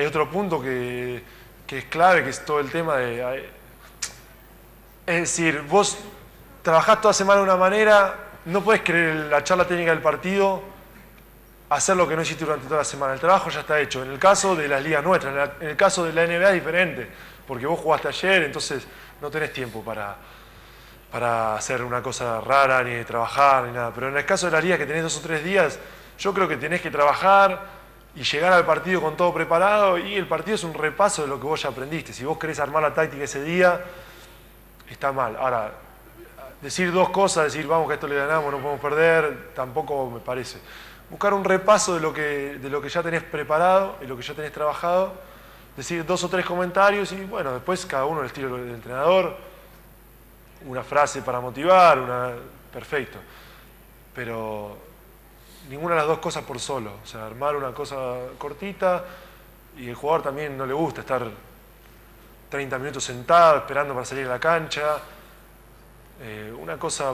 otro punto que es clave, que es todo el tema de... Es decir, vos trabajás toda semana de una manera, no podés querer la charla técnica del partido hacer lo que no hiciste durante toda la semana. El trabajo ya está hecho. En el caso de las ligas nuestras, en el caso de la NBA es diferente, porque vos jugaste ayer, entonces no tenés tiempo para hacer una cosa rara, ni de trabajar, ni nada. Pero en el caso de las ligas que tenés 2 o 3 días, yo creo que tenés que trabajar y llegar al partido con todo preparado, y el partido es un repaso de lo que vos ya aprendiste. Si vos querés armar la táctica ese día, está mal. Ahora, decir 2 cosas, decir vamos que esto le ganamos, no podemos perder, tampoco me parece. Buscar un repaso de lo que ya tenés preparado y lo que ya tenés trabajado, decir 2 o 3 comentarios y bueno, después cada uno el estilo del entrenador, una frase para motivar, perfecto. Pero ninguna de las 2 cosas por solo. O sea, armar una cosa cortita, y el jugador también no le gusta estar 30 minutos sentado esperando para salir a la cancha. Una cosa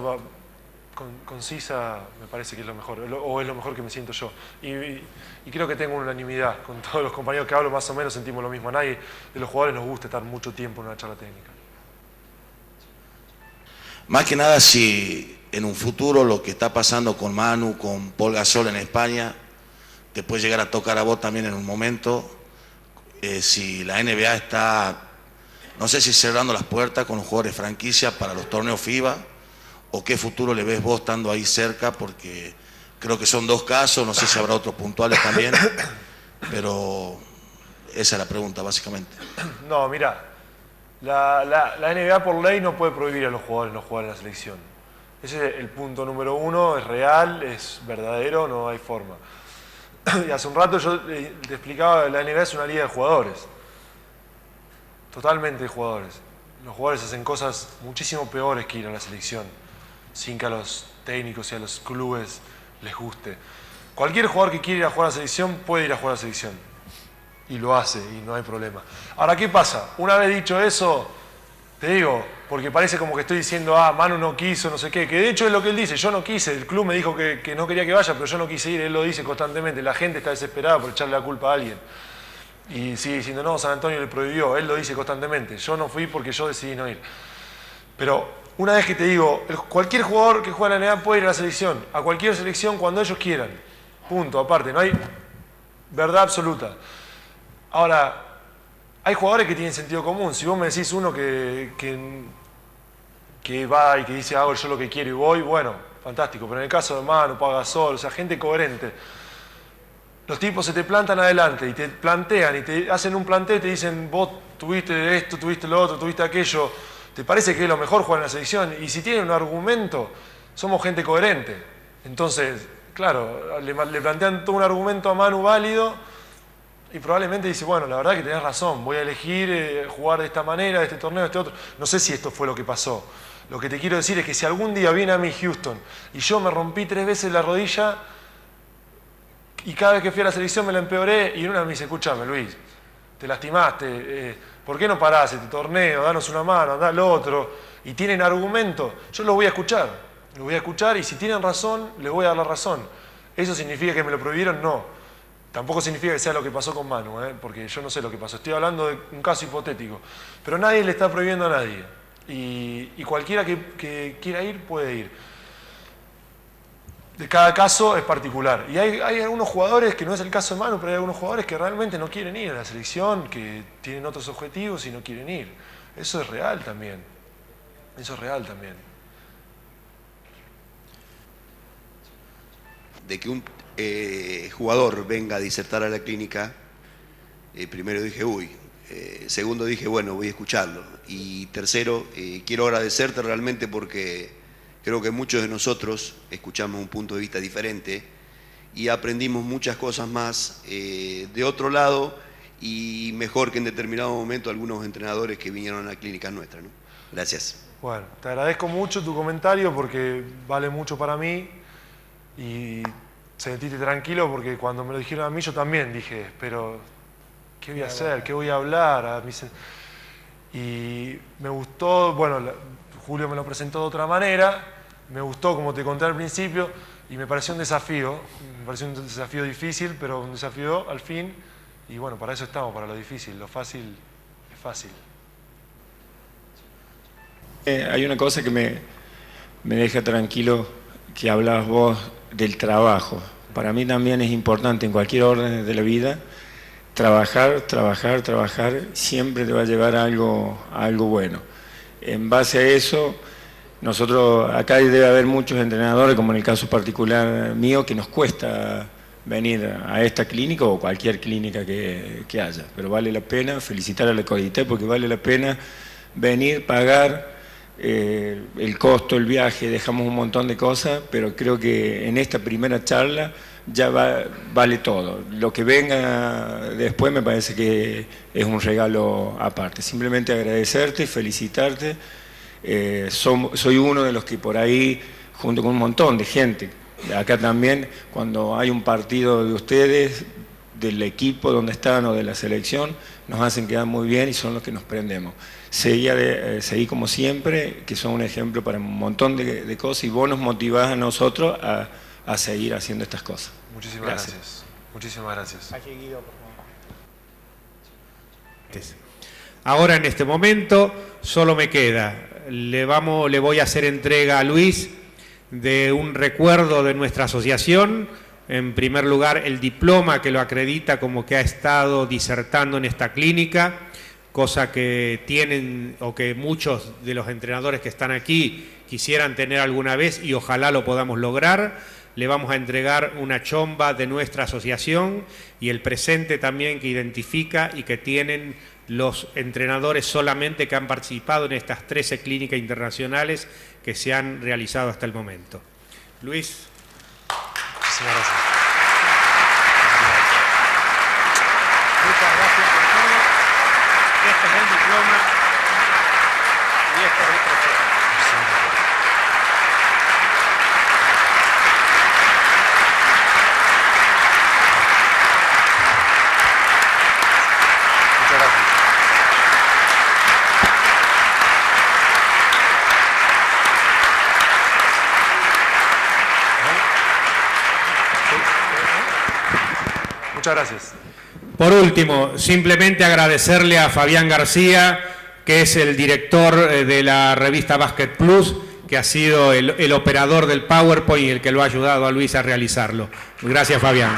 concisa me parece que es lo mejor, o es lo mejor que me siento yo. Y creo que tengo una unanimidad con todos los compañeros que hablo, más o menos sentimos lo mismo. A nadie de los jugadores nos gusta estar mucho tiempo en una charla técnica. Más que nada, si en un futuro lo que está pasando con Manu, con Paul Gasol en España, te puede llegar a tocar a vos también en un momento, si la NBA está, no sé si cerrando las puertas con los jugadores franquicia para los torneos FIBA, o qué futuro le ves vos estando ahí cerca, porque creo que son 2 casos, no sé si habrá otros puntuales también, pero esa es la pregunta básicamente. No, mira, la NBA por ley no puede prohibir a los jugadores no jugar en la selección. Ese es el punto número 1, es real, es verdadero, no hay forma. Y hace un rato yo te explicaba, la NBA es una liga de jugadores, totalmente de jugadores. Los jugadores hacen cosas muchísimo peores que ir a la selección, sin que a los técnicos y a los clubes les guste. Cualquier jugador que quiera ir a jugar a la selección puede ir a jugar a la selección. Y lo hace, y no hay problema. Ahora, ¿qué pasa? Una vez dicho eso, te digo, porque parece como que estoy diciendo, Manu no quiso, no sé qué, que de hecho es lo que él dice, yo no quise, el club me dijo que no quería que vaya, pero yo no quise ir, él lo dice constantemente, la gente está desesperada por echarle la culpa a alguien. Y sigue diciendo, no, San Antonio le prohibió, él lo dice constantemente, yo no fui porque yo decidí no ir. Pero una vez que te digo, cualquier jugador que juega en la NBA puede ir a la selección, a cualquier selección cuando ellos quieran, punto, aparte, no hay verdad absoluta. Ahora, hay jugadores que tienen sentido común. Si vos me decís uno que va y que dice, hago yo lo que quiero y voy, bueno, fantástico. Pero en el caso de Manu, Pau Gasol, o sea, gente coherente, los tipos se te plantan adelante y te plantean y te hacen un planteo y te dicen, vos tuviste esto, tuviste lo otro, tuviste aquello, ¿te parece que es lo mejor jugar en la selección? Y si tienen un argumento, somos gente coherente. Entonces, claro, le plantean todo un argumento a Manu válido. Y probablemente dice, bueno, la verdad que tenés razón, voy a elegir jugar de esta manera, de este torneo, de este otro. No sé si esto fue lo que pasó. Lo que te quiero decir es que si algún día viene a mí Houston y yo me rompí 3 veces la rodilla y cada vez que fui a la selección me la empeoré y en una me dice, escúchame Luis, te lastimaste, ¿por qué no parás este torneo? Danos una mano, andá al otro. Y tienen argumento, yo los voy a escuchar. Los voy a escuchar y si tienen razón, les voy a dar la razón. ¿Eso significa que me lo prohibieron? No. Tampoco significa que sea lo que pasó con Manu, porque yo no sé lo que pasó. Estoy hablando de un caso hipotético. Pero nadie le está prohibiendo a nadie. Y cualquiera que quiera ir, puede ir. De cada caso es particular. Y hay algunos jugadores, que no es el caso de Manu, pero hay algunos jugadores que realmente no quieren ir a la selección, que tienen otros objetivos y no quieren ir. Eso es real también. Eso es real también. De que un jugador venga a disertar a la clínica, primero dije, segundo dije, bueno, voy a escucharlo. Y tercero, quiero agradecerte realmente porque creo que muchos de nosotros escuchamos un punto de vista diferente y aprendimos muchas cosas más de otro lado y mejor que en determinado momento algunos entrenadores que vinieron a la clínica nuestra, ¿no? Gracias. Bueno, te agradezco mucho tu comentario porque vale mucho para mí y sentiste tranquilo porque cuando me lo dijeron a mí yo también dije, pero ¿qué voy a hacer? ¿Qué voy a hablar? Y me gustó, bueno, Julio me lo presentó de otra manera me gustó, como te conté al principio, y me pareció un desafío difícil, pero un desafío al fin, y bueno, para eso estamos, para lo difícil, lo fácil es fácil. Hay una cosa que me deja tranquilo, que hablabas vos del trabajo. Para mí también es importante en cualquier orden de la vida, trabajar, siempre te va a llevar a algo bueno. En base a eso, nosotros, acá debe haber muchos entrenadores, como en el caso particular mío, que nos cuesta venir a esta clínica o cualquier clínica que haya, pero vale la pena felicitar a la CODITEP porque vale la pena venir, pagar el costo, el viaje, dejamos un montón de cosas, pero creo que en esta primera charla ya vale todo. Lo que venga después me parece que es un regalo aparte. Simplemente agradecerte, felicitarte. Soy uno de los que por ahí, junto con un montón de gente, acá también, cuando hay un partido de ustedes, del equipo donde están o de la selección, nos hacen quedar muy bien y son los que nos prendemos. Seguí como siempre, que son un ejemplo para un montón de cosas y vos nos motivás a nosotros a seguir haciendo estas cosas. Muchísimas gracias. Muchísimas gracias. Ahora en este momento solo me queda, le voy a hacer entrega a Luis de un recuerdo de nuestra asociación. En primer lugar, el diploma que lo acredita como que ha estado disertando en esta clínica, cosa que tienen o que muchos de los entrenadores que están aquí quisieran tener alguna vez y ojalá lo podamos lograr. Le vamos a entregar una chomba de nuestra asociación y el presente también que identifica y que tienen los entrenadores solamente que han participado en estas 13 clínicas internacionales que se han realizado hasta el momento. Luis. Muchísimas gracias. Muchas gracias por todo. Este es el diploma y este es el proceso. Muchas gracias. Muchas gracias. Por último, simplemente agradecerle a Fabián García, que es el director de la revista Basket Plus, que ha sido el operador del PowerPoint y el que lo ha ayudado a Luis a realizarlo. Gracias, Fabián.